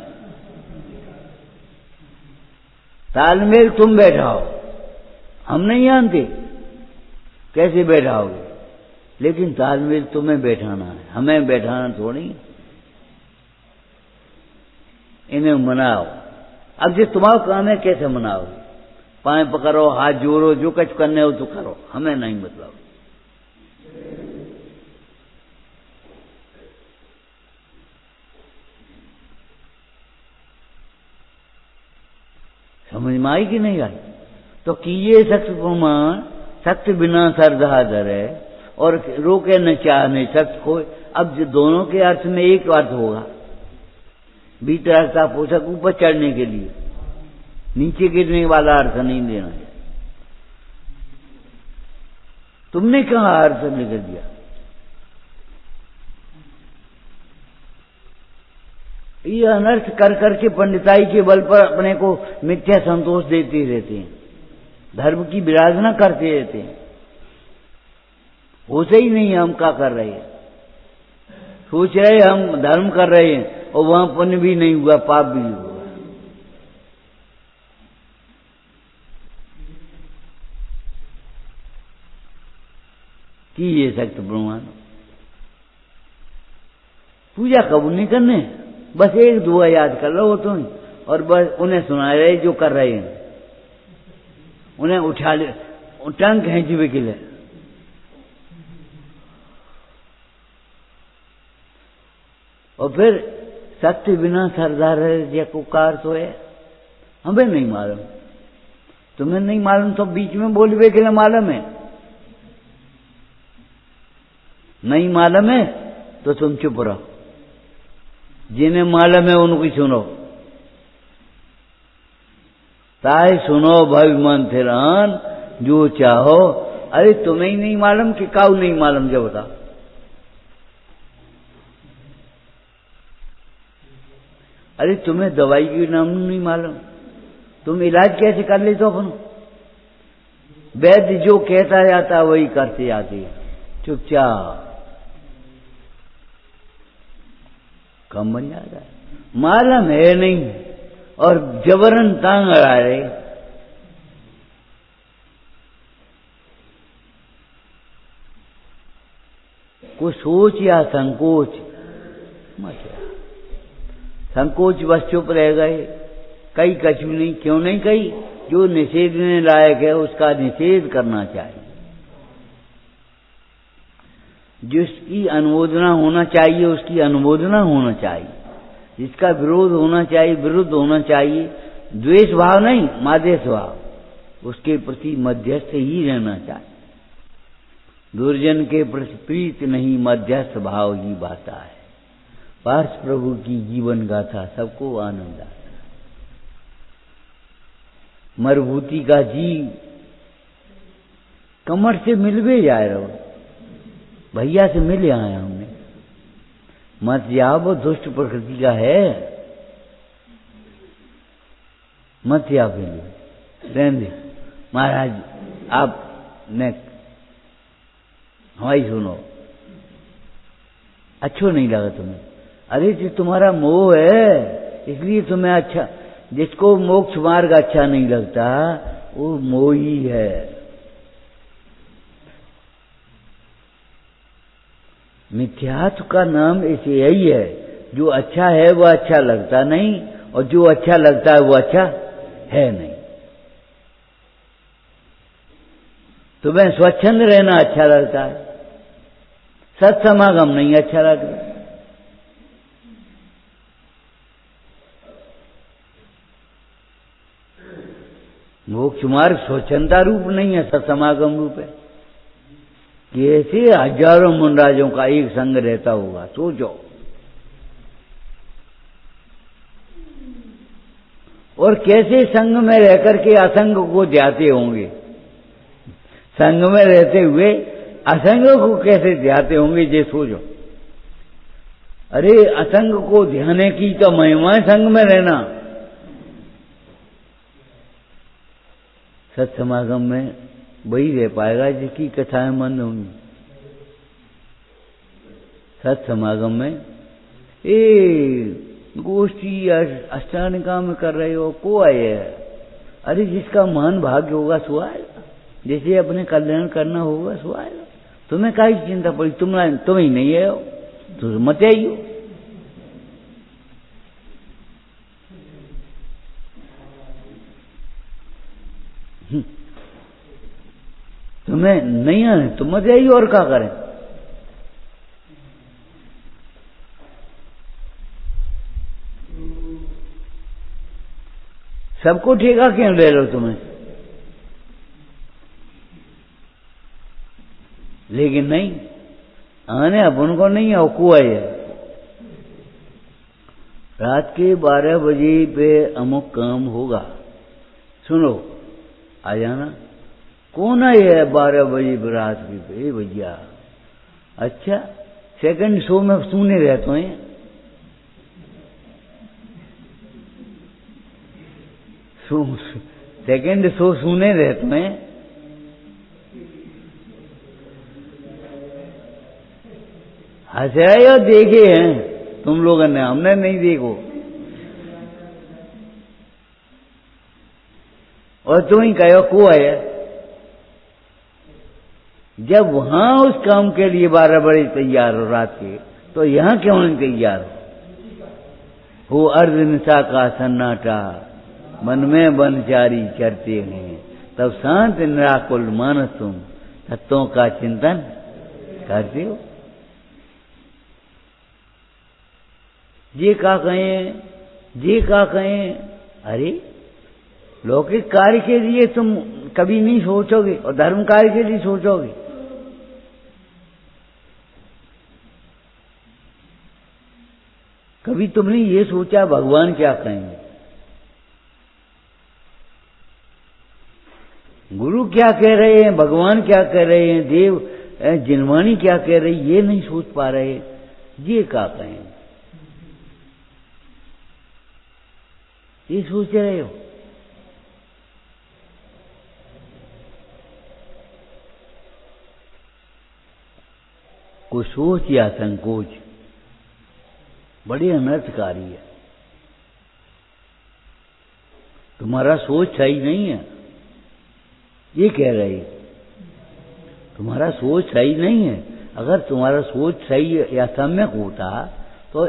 तालमेल तुम बैठाओ, हम नहीं जानते कैसे बैठाओगे, लेकिन तालमेल तुम्हें बैठाना है, हमें बैठाना थोड़ी। इन्हें मनाओ। अब जो तुम्हारा काम है कैसे मनाओगे? पाए पकड़ो, हाथ जोड़ो, जो कुछ करने हो तो करो, हमें नहीं मतलब। समझ में आई कि नहीं आई? तो कीजिए सत्य प्रमाण, सत्य बिना श्रद्धा धरे, और रोके न चाहने सत्य को। अब जो दोनों के अर्थ में एक अर्थ होगा, भीतर अर्थ पोषक ऊपर चढ़ने के लिए, नीचे गिरने वाला अर्थ नहीं देना है। तुमने कहाँ अर्थ निकल दिया? ये अनर्थ कर करके पंडिताई के बल पर अपने को मिथ्या संतोष देते रहते हैं, धर्म की विराधना करते रहते हैं। होते ही नहीं हम क्या कर रहे हैं, सोच रहे हम धर्म कर रहे हैं और वहां पुण्य भी नहीं हुआ, पाप भी हुआ। कि ये सख्त प्रमाण पूजा कबूल नहीं करने, बस एक दुआ याद कर लो तुम, और बस उन्हें सुना रहे जो कर रहे हैं, उन्हें उठा ले, टंग खींचवे के लिए। और फिर सत्य बिना सरदार है को कार तो है, हमें नहीं मालूम, तुम्हें नहीं मालूम तो बीच में बोलवे के लिए मालूम है, नहीं मालूम है तो तुम चुप रहो, जिन्हें मालूम है उनको सुनो। ताए सुनो भाई मन थिरान जो चाहो। अरे तुम्हें ही नहीं मालूम कि काऊ नहीं मालूम, जब बता। अरे तुम्हें दवाई की नाम नहीं मालूम, तुम इलाज कैसे कर लेते हो अपन? वैद्य जो कहता जाता वही करते जाते हैं, चुपचाप कम बन जाता है। मालूम है नहीं और जबरन तांग अड़ा रहे। कोई सोच या संकोच मत, संकोच बस चुप रह गए, कई कछु नहीं। क्यों नहीं कही? जो निषेधने लायक है उसका निषेध करना चाहिए, जिसकी अनुमोदना होना चाहिए उसकी अनुमोदना होना चाहिए, जिसका विरोध होना चाहिए विरुद्ध होना चाहिए। द्वेष भाव नहीं, मादेश भाव, उसके प्रति मध्यस्थ ही रहना चाहिए। दुर्जन के प्रति प्रीत नहीं, मध्यस्थ भाव ही बाता है। पार्श प्रभु की जीवन गाथा सबको आनंद आता। मरुभूति का जीव कमर से मिलवे जाए रहो, भैया से मिल आए हमने, मत जाओ, वो दुष्ट प्रकृति का है, मत जाओ के लिए रहने दे। महाराज आप ने हमारी सुनो, अच्छो नहीं लगा तुम्हें? अरे जो तुम्हारा मोह है इसलिए तुम्हें अच्छा, जिसको मोक्ष मार्ग अच्छा नहीं लगता वो मोही है। मिथ्यात्व का नाम इसे यही है, जो अच्छा है वह अच्छा लगता नहीं, और जो अच्छा लगता है वो अच्छा है नहीं। तुम्हें स्वच्छंद रहना अच्छा लगता है, सत्समागम नहीं अच्छा लगता। मोक्ष मार्ग स्वच्छंदता रूप नहीं है, सत्समागम रूप है। कैसे हजारों मुनराजों का एक संग रहता होगा, सोचो। और कैसे संग में रहकर के असंग को ध्याते होंगे, संग में रहते हुए असंग को कैसे ध्याते होंगे, ये सोचो। अरे असंग को ध्याने की तो महिमा है, संग में रहना। सत्समागम में वही रह पाएगा जिसकी कथाएं मन होंगी। सत्समागम में गोष्ठी अष्टानिका में कर रहे हो, को आए? अरे जिसका महान भाग्य होगा सो आएगा, जैसे अपने कल्याण करना होगा सो आएगा। तुम्हें काई चिंता पड़ी, तुम ही नहीं है, तो मत आइयो। तुम्हें नहीं आने तुम मत आइए, और क्या करें? सबको ठेका क्यों ले लो तुम्हें? लेकिन नहीं आने, अपन को नहीं है, को है। रात के 12 बजे पे अमुक काम होगा, सुनो आ जाना। कौन है 12 बजे रात की पे भैया? अच्छा, सेकंड शो में सुने रहते हैं। सेकंड शो सुने रहते हैं। हंस रहे हो, देखे हैं तुम लोगों ने, हमने नहीं देखो। और तुम ही कहो को है। जब वहां उस काम के लिए 12 बजे तैयार हो रात के, तो यहां क्यों नहीं तैयार हो? अर्धनिशा का सन्नाटा, मन में बनचारी करते हैं, तब शांत निराकुल मानस तुम तत्वों का चिंतन करते हो। ये का कहें, ये का कहें? अरे लौकिक कार्य के लिए तुम कभी नहीं सोचोगे, और धर्म कार्य के लिए सोचोगे। कभी तुमने ये सोचा भगवान क्या कहेंगे, गुरु क्या कह रहे हैं, भगवान क्या कह रहे हैं, देव जिनवाणी क्या कह रही, ये नहीं सोच पा रहे। ये क्या कहें, ये सोच रहे हो। कोई सोच या संकोच बड़ी अनर्थकारी है। तुम्हारा सोच सही नहीं है, ये कह रहे, तुम्हारा सोच सही नहीं है। अगर तुम्हारा सोच सही या सम्यक होता तो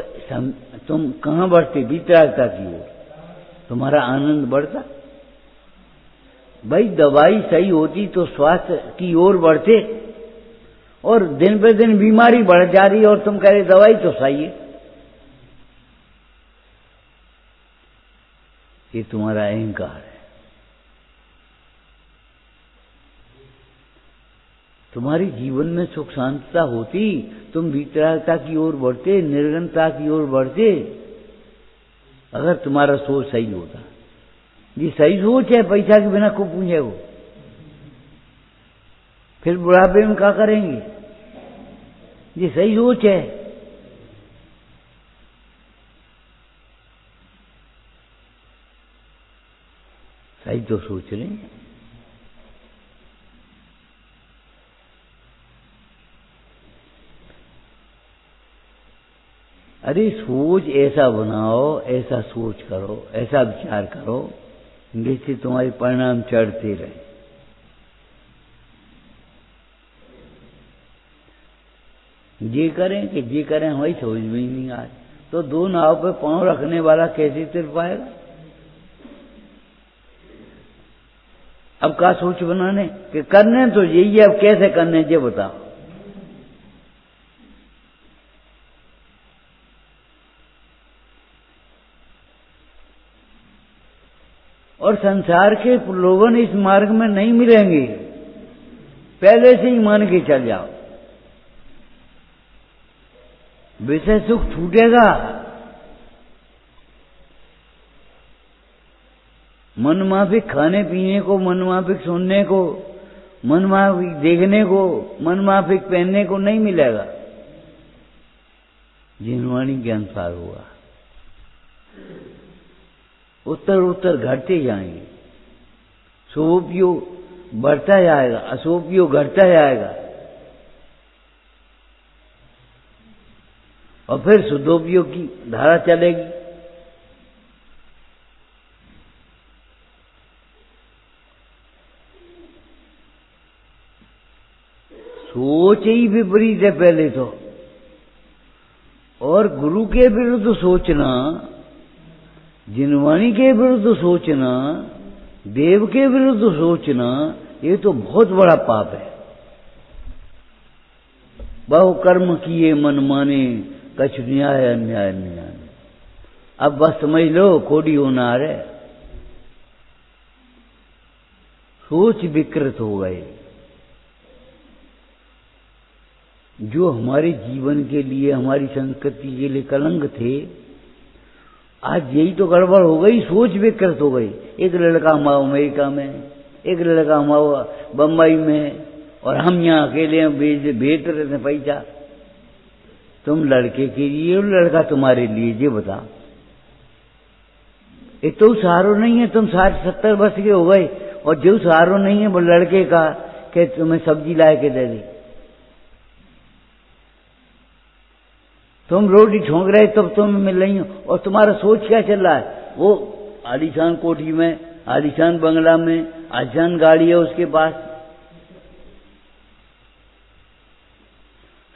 तुम कहां बढ़ते? वितरागता की ओर, तुम्हारा आनंद बढ़ता। भाई दवाई सही होती तो स्वास्थ्य की ओर बढ़ते, और दिन पे दिन बीमारी बढ़ जा रही है और तुम कह रहे दवाई तो सही है। ये तुम्हारा अहंकार है। तुम्हारी जीवन में सुख शांतता होती, तुम वितरागता की ओर बढ़ते, निर्गुणता की ओर बढ़ते। अगर तुम्हारा सोच सही होता, ये सही सोच है, पैसा के बिना को पूछे वो, फिर बुढ़ापे में क्या करेंगे? ये सही सोच है। सही तो सोच रहे हैं। अरे सोच ऐसा बनाओ, ऐसा सोच करो, ऐसा विचार करो जिससे तुम्हारे परिणाम चढ़ते रहे। ये करें कि ये करें, हमारी समझ में ही नहीं आए। तो दो नाव पे पांव रखने वाला कैसे तिर पाएगा? अब का सोच बनाने कि करने तो यही है, अब कैसे करने ये बताओ। और संसार के प्रलोभन इस मार्ग में नहीं मिलेंगे, पहले से ही मान के चल जाओ। विषय सुख छूटेगा, मनमाफिक खाने पीने को, मनमाफिक सुनने को, मनमाफिक देखने को, मनमाफिक पहनने को नहीं मिलेगा। जिनवाणी के अनुसार हुआ, उत्तर उत्तर घटते जाएंगे, शुभोपयोग बढ़ता जाएगा, अशुभोपयोग घटता जाएगा, और फिर शुद्धोपयोग की धारा चलेगी। सोच ही विपरीत है पहले तो, और गुरु के विरुद्ध सोचना, जिनवाणी के विरुद्ध सोचना, देव के विरुद्ध सोचना, ये तो बहुत बड़ा पाप है। बहु कर्म किए मन माने, कछ न्याय अन्याय न्याय। अब बस समझ लो कोड़ी होना है, सोच विकृत हो गए। जो हमारे जीवन के लिए, हमारी संस्कृति के लिए कलंक थे, आज यही तो गड़बड़ हो गई, सोच विकृत हो गई। एक लड़का हमारा अमेरिका में, एक लड़का हमारा बम्बई में, और हम यहाँ अकेले भेज रहे थे पैसा। तुम लड़के के लिए और लड़का तुम्हारे लिए, ये बता। एक तो सहारो नहीं है, तुम 60-70 वर्ष के हो गए, और जो सहारो नहीं है वो लड़के का कि तुम्हें सब्जी ला के दे दी। तुम रोटी ठोंक रहे तब तुम्हें मिल रही हो, और तुम्हारा सोच क्या चल रहा है? वो आलीशान कोठी में, आलीशान बंगला में, आलीशान गाड़ी है उसके पास।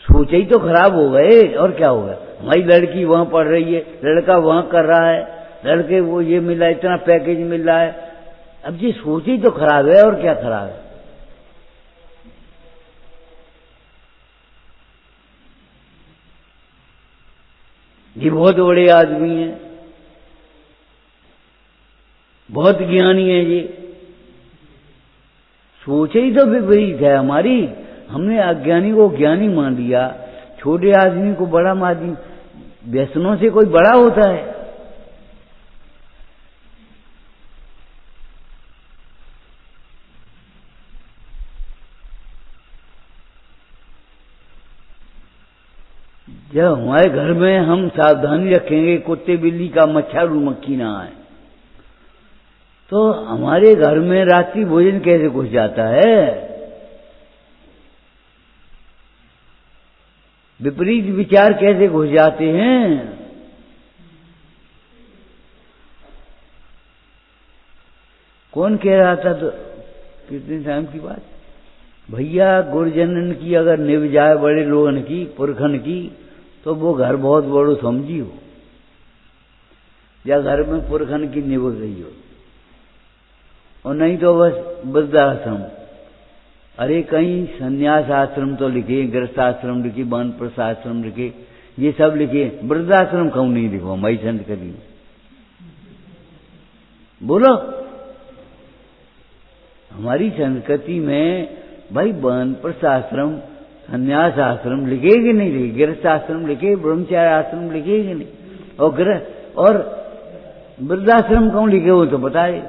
सोच ही तो खराब हो गए, और क्या होगा? हमारी लड़की वहां पढ़ रही है, लड़का वहां कर रहा है, लड़के वो ये मिला है, इतना पैकेज मिल रहा है। अब ये सोच ही तो खराब है, और क्या खराब है? ये बहुत बड़े आदमी हैं, बहुत ज्ञानी है, ये सोच ही तो विपरीत है हमारी। हमने अज्ञानी को ज्ञानी मान लिया, छोटे आदमी को बड़ा मान लिया। व्यसनों से कोई बड़ा होता है? जब हमारे घर में हम सावधानी रखेंगे, कुत्ते बिल्ली का, मच्छर मक्खी ना आए, तो हमारे घर में रात्रि भोजन कैसे घुस जाता है? विपरीत विचार कैसे घुस जाते हैं? कौन कह रहा था तो कितने टाइम की बात, भैया गुरुजनन की अगर निभ जाए बड़े लोगन की, पुरखन की, तो वो घर बहुत बड़ो समझी हो, या घर में पुरखन की निभ गई हो, और नहीं तो बस वृद्धाश्रम। अरे कहीं संन्यास आश्रम तो लिखे, गृहस्थ आश्रम लिखे, वानप्रस्थ आश्रम लिखे, ये सब लिखे, वृद्धाश्रम क्यों नहीं लिखो? हमारी संस्कृति बोलो, हमारी संस्कृति में भाई वानप्रस्थ आश्रम, संन्यास आश्रम लिखेगी नहीं लिखे, गृहस्थ आश्रम लिखे, ब्रह्मचार्य आश्रम लिखेगी नहीं, और गृह और वृद्धाश्रम क्यों लिखे हो तो बताए।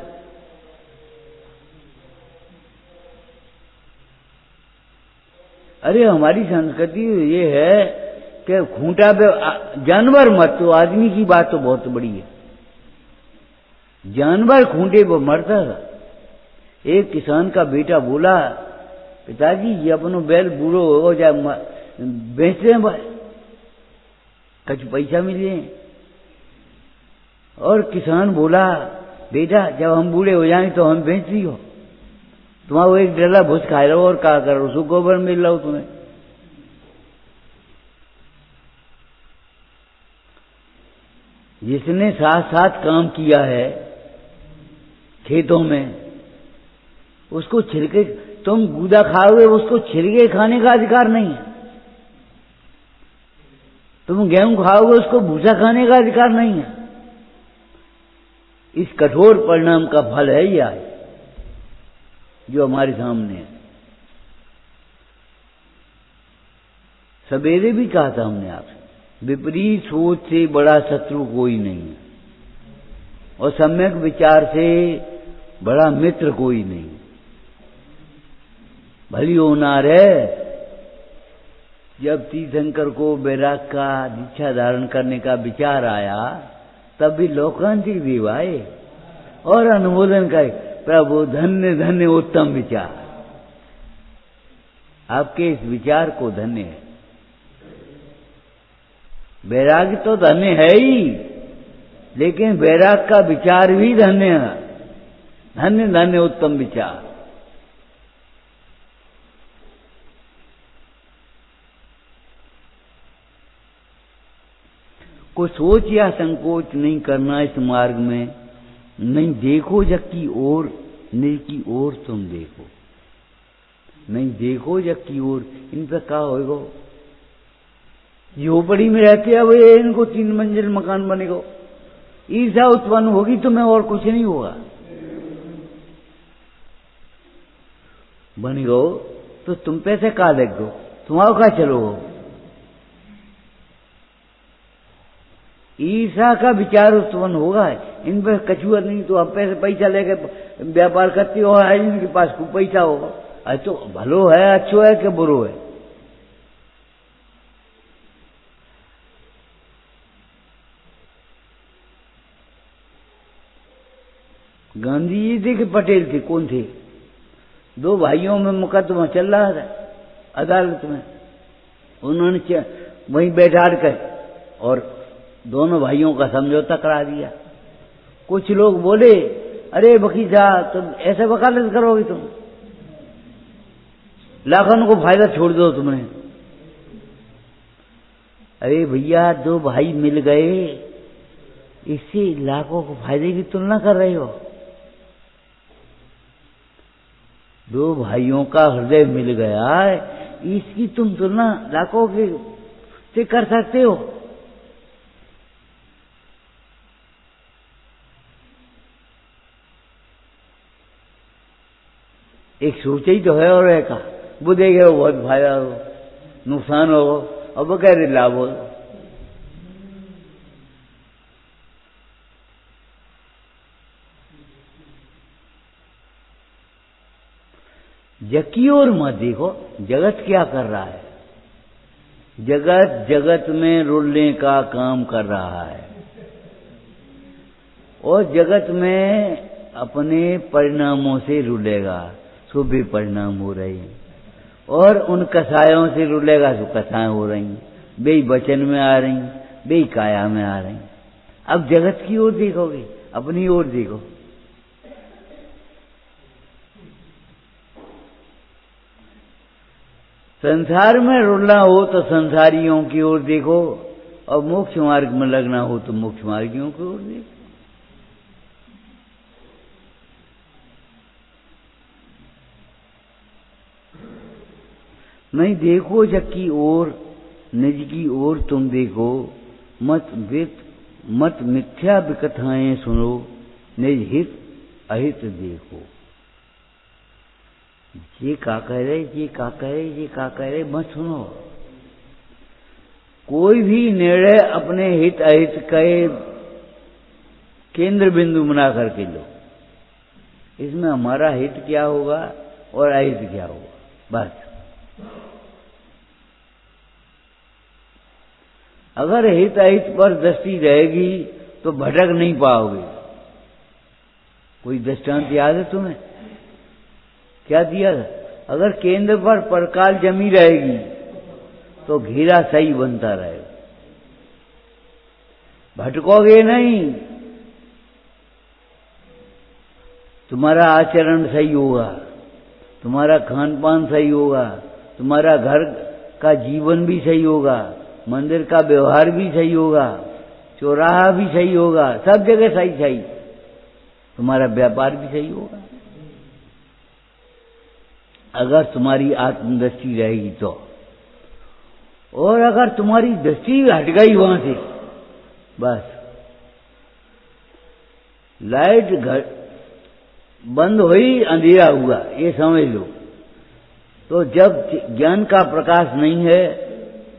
अरे हमारी संस्कृति ये है कि खूंटा पे जानवर मत, तो आदमी की बात तो बहुत बड़ी है। जानवर खूंटे पर मरता था। एक किसान का बेटा बोला, पिताजी ये अपनो बैल बूढ़ो हो जाए, बेच रहे हैं, कुछ पैसा मिले। और किसान बोला, बेटा जब हम बूढ़े हो जाएं तो हम बेच ली हो, तुम्हारा एक डेला भूस खाए रहो, और क्या करो, उसको गोबर मिल रहा हो तुम्हें। जिसने साथ साथ काम किया है खेतों में, उसको छिलके, तुम गूदा खाओगे, उसको छिलके खाने का अधिकार नहीं है। तुम गेहूं खाओगे, उसको भूसा खाने का अधिकार नहीं है। इस कठोर परिणाम का फल है यह आज जो हमारे सामने है। सवेरे भी कहा था हमने आपसे, विपरीत सोच से बड़ा शत्रु कोई नहीं है और सम्यक विचार से बड़ा मित्र कोई नहीं। भली होनार है, जब तीर्थंकर को वैराग का दीक्षा धारण करने का विचार आया, तब भी लोकांतिक देव आए और अनुमोदन करे, प्रभु धन्य धन्य उत्तम विचार, आपके इस विचार को धन्य है। वैराग तो धन्य है ही, लेकिन वैराग का विचार भी धन्य है। धन्य धन्य उत्तम विचार। कोई सोच या संकोच नहीं करना इस मार्ग में। नहीं देखो जग की ओर, निज की ओर तुम देखो। नहीं देखो जग की ओर, इन पर क्या होएगा? झोपड़ी में रहते हैं वे, इनको 3 मंजिल मकान बनेगा। ईर्ष्या उत्पन्न होगी तुम्हें और कुछ नहीं होगा। बनेगा तो तुम पैसे कहा लग गो, तुम्हारा कहा चलो। ईर्ष्या का विचार उत्पन्न होगा, इन पर कछुआ नहीं तो आप पैसा लेकर व्यापार करते हो, इनके पास खूब पैसा होगा। अरे तो भलो है, अच्छो है कि बुरो है? गांधी जी थे कि पटेल थे, कौन थे? 2 भाइयों में मुकदमा चल रहा था अदालत में। उन्होंने वहीं बैठा कर और दोनों भाइयों का समझौता करा दिया। कुछ लोग बोले, अरे वकील साहब तुम ऐसे वकालत करोगे, तुम लाखों को फायदा छोड़ दो तुम्हें। अरे भैया 2 भाई मिल गए, इससे लाखों को फायदे की तुलना कर रहे हो? 2 भाइयों का हृदय मिल गया, इसकी तुम तुलना लाखों के से कर सकते हो? एक सोच ही तो है और एक का वो देखे वो बहुत फायदा हो, नुकसान हो और वो कह रहे लाभ हो। जग की ओर मत देखो, जगत क्या कर रहा है। जगत जगत में रुलने का काम कर रहा है और जगत में अपने परिणामों से रुलेगा। शुभ परिणाम हो रहे हैं और उन कसायों से रुलेगा, जो कसाएं हो रही हैं, वे वचन में आ रही, वे काया में आ रही। अब जगत की ओर देखोगे, अपनी ओर देखो। संसार में रुलना हो तो संसारियों की ओर देखो और मोक्ष मार्ग में लगना हो तो मोक्ष मार्गियों की ओर देखो। नहीं देखो जग की ओर, निज की ओर तुम देखो। मत मिथ्या विकथाएं सुनो, निज हित अहित देखो। ये का कह रहे, ये का कह रहे, ये का कह रहे मत सुनो। कोई भी निर्णय अपने हित अहित के केंद्र बिंदु बना करके लो। इसमें हमारा हित क्या होगा और अहित क्या होगा, बस। अगर हित अहित पर दृष्टि रहेगी तो भटक नहीं पाओगे। कोई दृष्टांत याद है तुम्हें? क्या दिया था? अगर केंद्र पर परकाल जमी रहेगी तो घेरा सही बनता रहेगा, भटकोगे नहीं। तुम्हारा आचरण सही होगा, तुम्हारा खान पान सही होगा, तुम्हारा घर का जीवन भी सही होगा, मंदिर का व्यवहार भी सही होगा, चौराहा भी सही होगा, सब जगह सही सही, तुम्हारा व्यापार भी सही होगा अगर तुम्हारी आत्मदृष्टि रहेगी तो। और अगर तुम्हारी दृष्टि हट गई वहां से, बस लाइट बंद हुई, अंधेरा हुआ, ये समझ लो। तो जब ज्ञान का प्रकाश नहीं है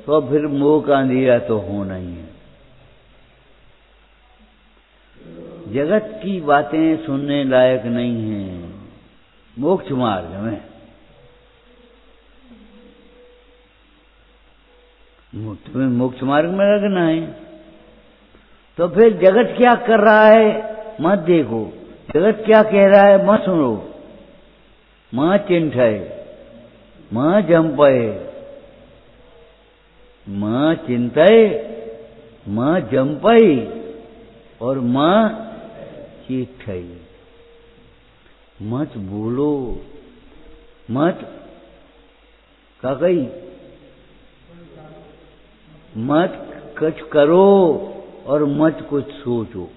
तो फिर मोह का अंधेरा तो होना ही है। जगत की बातें सुनने लायक नहीं है मोक्ष मार्ग में। तुम्हें मोक्ष मार्ग में लगना है तो फिर जगत क्या कर रहा है मत देखो, जगत क्या कह रहा है मत सुनो। मां चिंठे, मां जंपे, मां चिंते, मां जंपे और मां चिट्ठे। मत बोलो, मत का कही, मत कुछ करो और मत कुछ सोचो।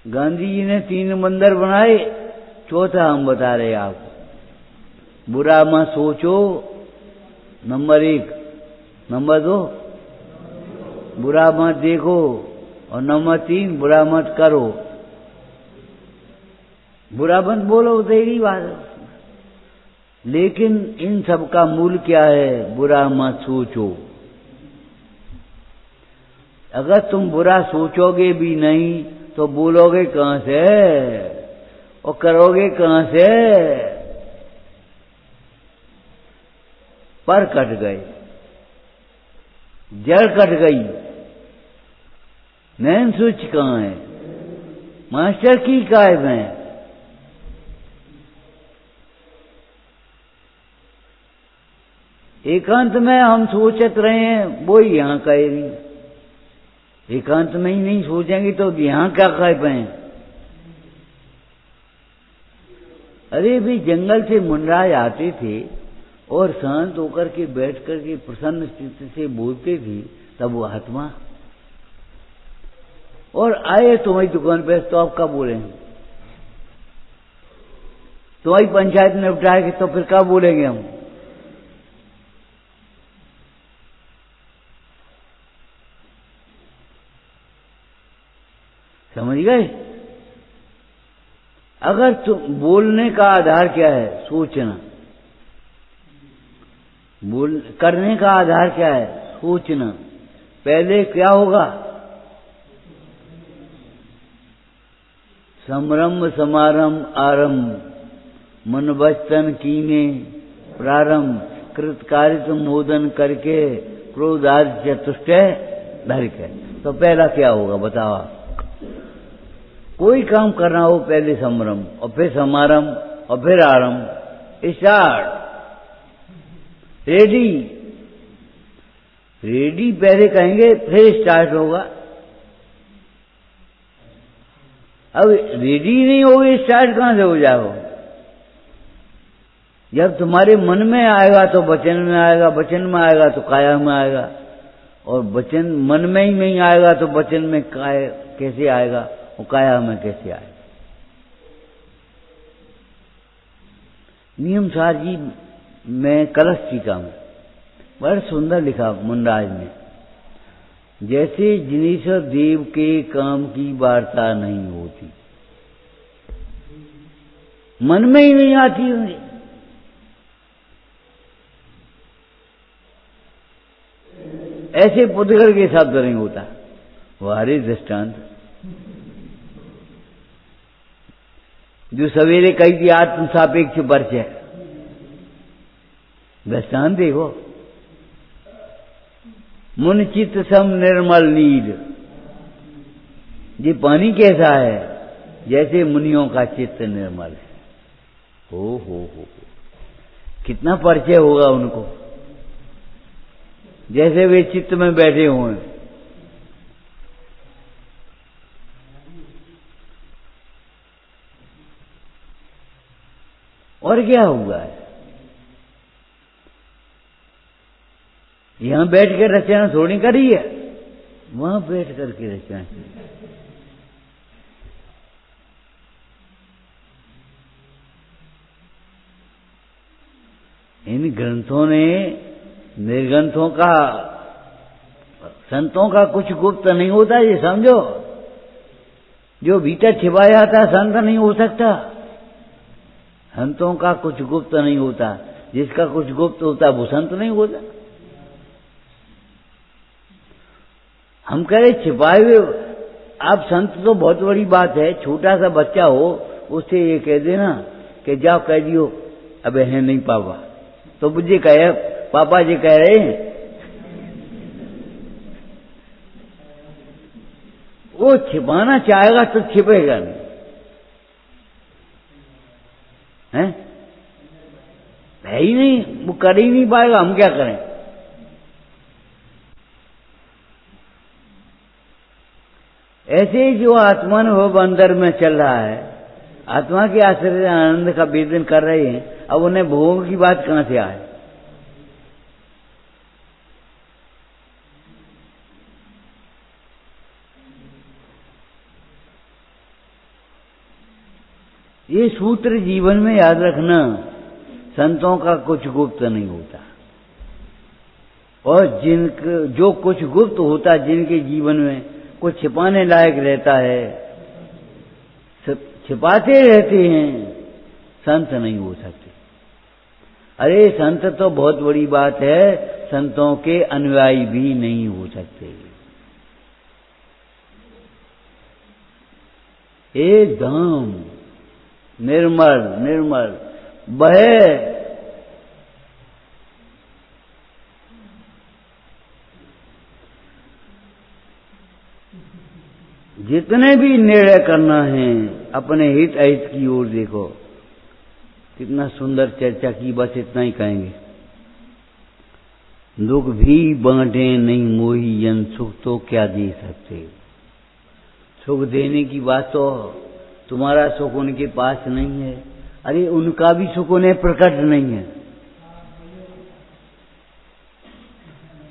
गांधी जी ने 3 मंदिर बनाए, चौथा हम बता रहे आपको। बुरा मत सोचो नंबर 1, नंबर 2 बुरा मत देखो और नंबर 3 बुरा मत करो। बुरा मत बोलो तेरी बात है, लेकिन इन सब का मूल क्या है? बुरा मत सोचो। अगर तुम बुरा सोचोगे भी नहीं तो बोलोगे कहां से और करोगे कहां से? पर कट गए, जड़ कट गई, नैन स्विच कहां है? मास्टर की काय में। एकांत में हम सोचत रहे हैं, वो ही यहां कहे नहीं। एकांत में ही नहीं सोचेंगे तो यहां क्या कह पाए? अरे भी जंगल से मुनराज आते थे और शांत होकर के बैठ करके प्रसन्न स्थिति से बोलते थे, तब वो आत्मा और आए तुम्हारी दुकान पे तो आप कब बोलेंगे? तुम्हारी पंचायत में उठाएंगे तो फिर कब बोलेंगे हम? समझ गए? अगर तुम बोलने का आधार क्या है? सोचना। करने का आधार क्या है? सोचना। पहले क्या होगा? समरंभ समारंभ आरंभ, मन वचन कीने प्रारंभ, कृतकार्य मोदन करके क्रोधाद चतुष्ट धर के। तो पहला क्या होगा बताओ आप? कोई काम करना हो पहले संरंभ और फिर समारंभ और फिर आरंभ, स्टार्ट, रेडी। रेडी पहले कहेंगे फिर स्टार्ट होगा। अब रेडी नहीं होगे स्टार्ट कहां से हो जाओ? जब तुम्हारे मन में आएगा तो वचन में आएगा, वचन में आएगा तो काया में आएगा, और वचन मन में ही नहीं आएगा तो वचन में काय कैसे आएगा और काया में कैसे आएगा? नियम सार जी में कलश टीका में बड़ा सुंदर लिखा मुनराज ने, जैसे जिनेश्वर देव के काम की वार्ता नहीं होती, मन में ही नहीं आती उन्हें। ऐसे पुद्गल के साथ नहीं होता। वारे दृष्टांत जो सवेरे कही थी आत्म सापेक्ष परिचय, दृष्टांत देखो। मुन चित्त सम निर्मल नीर, ये पानी कैसा है? जैसे मुनियों का चित्त निर्मल है। हो कितना परिचय होगा उनको, जैसे वे चित्त में बैठे हुए। और क्या हुआ है? यहां बैठ के रचना थोड़ी करी है, वहां बैठ करके रचना चाहिए। इन ग्रंथों ने निर्ग्रंथों का, संतों का कुछ गुप्त नहीं होता, ये समझो। जो भीतर छिपाया था संत नहीं हो सकता। संतों का कुछ गुप्त नहीं होता, जिसका कुछ गुप्त होता वो संत नहीं होता। हम कह रहे छिपाए हुए, आप संत तो बहुत बड़ी बात है। छोटा सा बच्चा हो उससे ये कह देना कि जाओ कह दियो अब है नहीं पापा, तो मुझे कहे पापा जी कह रहे हैं, वो छिपाना चाहेगा तो छिपेगा नहीं, है ही नहीं, वो कर ही नहीं पाएगा, हम क्या करें। ऐसे ही जो आत्मानुभव अंदर में चल रहा है, आत्मा के आश्रय आनंद का वेदन कर रहे हैं, अब उन्हें भोग की बात कहां से आए। ये सूत्र जीवन में याद रखना, संतों का कुछ गुप्त नहीं होता, और जो कुछ गुप्त होता, जिनके जीवन में कुछ छिपाने लायक रहता है, छिपाते रहते हैं, संत नहीं हो सकते। अरे संत तो बहुत बड़ी बात है, संतों के अनुयायी भी नहीं हो सकते। एकदम निर्मल निर्मल बहे, जितने भी निर्णय करना है अपने हित अहित की ओर देखो। कितना सुंदर चर्चा की, बस इतना ही कहेंगे। दुख भी बांटे नहीं मोही जन, सुख तो क्या दे सकते। सुख देने की बात तो, तुम्हारा सुख उनके पास नहीं है, अरे उनका भी सुख उन्हें प्रकट नहीं है।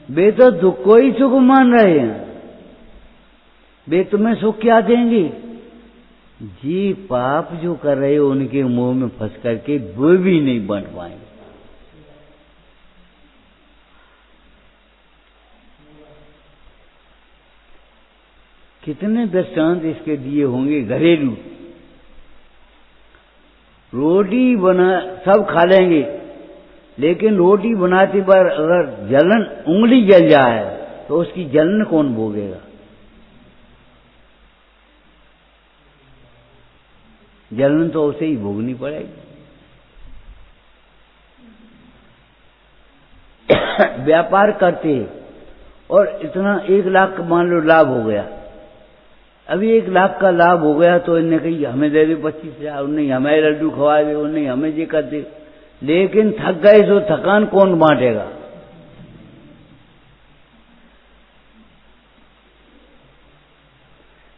वे तो दुख को ही सुख मान रहे हैं, वे तुम्हें सुख क्या देंगे। जी पाप जो कर रहे हो उनके मुंह में फंस करके वो भी नहीं बन पाएंगे। कितने दृष्टांत इसके दिए होंगे घरेलू। रोटी बना सब खा लेंगे, लेकिन रोटी बनाते पर अगर जलन, उंगली जल जाए तो उसकी जलन कौन भोगेगा। जलन तो उसे ही भोगनी पड़ेगी। व्यापार करते और इतना 1 लाख मान लो लाभ हो गया, अभी 1 लाख का लाभ हो गया तो इन्हें कही हमें दे दे 25,000, नहीं हमें लड्डू खवा दे, नहीं हमें ये कर दे, लेकिन थक गए तो थकान कौन बांटेगा।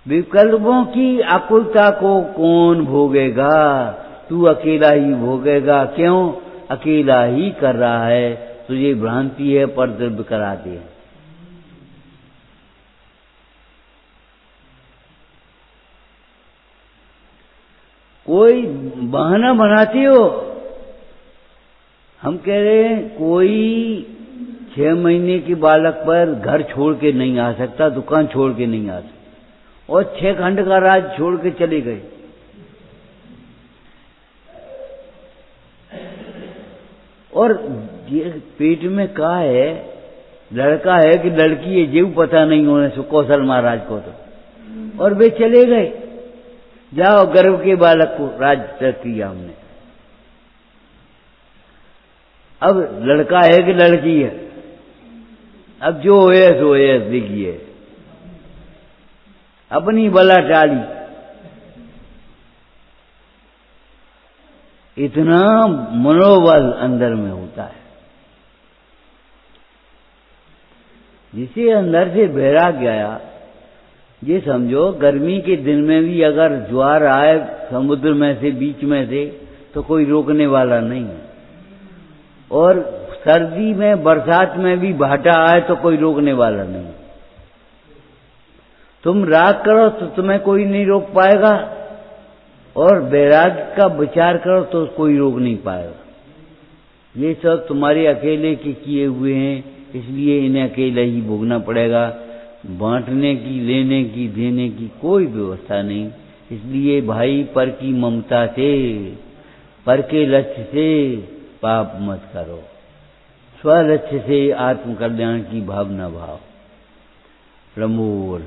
विकल्पों की आकुलता को कौन भोगेगा, तू अकेला ही भोगेगा। क्यों? अकेला ही कर रहा है, तुझे भ्रांति है पर द्रव्य कराती है। कोई बहाना बनाती हो, हम कह रहे हैं कोई 6 महीने के बालक पर घर छोड़ के नहीं आ सकता, दुकान छोड़ के नहीं आ सकता, और 6 खंड का राज छोड़ के चले गए। और ये पेट में का है, लड़का है कि लड़की है, जीव पता नहीं होने से कौशल महाराज को तो, और वे चले गए। जाओ गर्भ के बालक को राज किया हमने। अब लड़का है कि लड़की है, अब जो है सो है, देखिए अपनी बला टाली। इतना मनोबल अंदर में होता है, जिसे अंदर से वैराग्य आया। ये समझो गर्मी के दिन में भी अगर ज्वार आए समुद्र में से, बीच में से, तो कोई रोकने वाला नहीं है, और सर्दी में बरसात में भी भाटा आए तो कोई रोकने वाला नहीं। तुम राग करो तो तुम्हें कोई नहीं रोक पाएगा, और वैराग्य का विचार करो तो कोई रोक नहीं पाएगा। ये सब तुम्हारे अकेले के किए हुए हैं, इसलिए इन्हें अकेला ही भोगना पड़ेगा। बांटने की, लेने की, देने की कोई व्यवस्था नहीं। इसलिए भाई पर की ममता से, पर के लक्ष्य से पाप मत करो, स्वलक्ष्य से आत्म कल्याण की भावना भाव। प्रमोद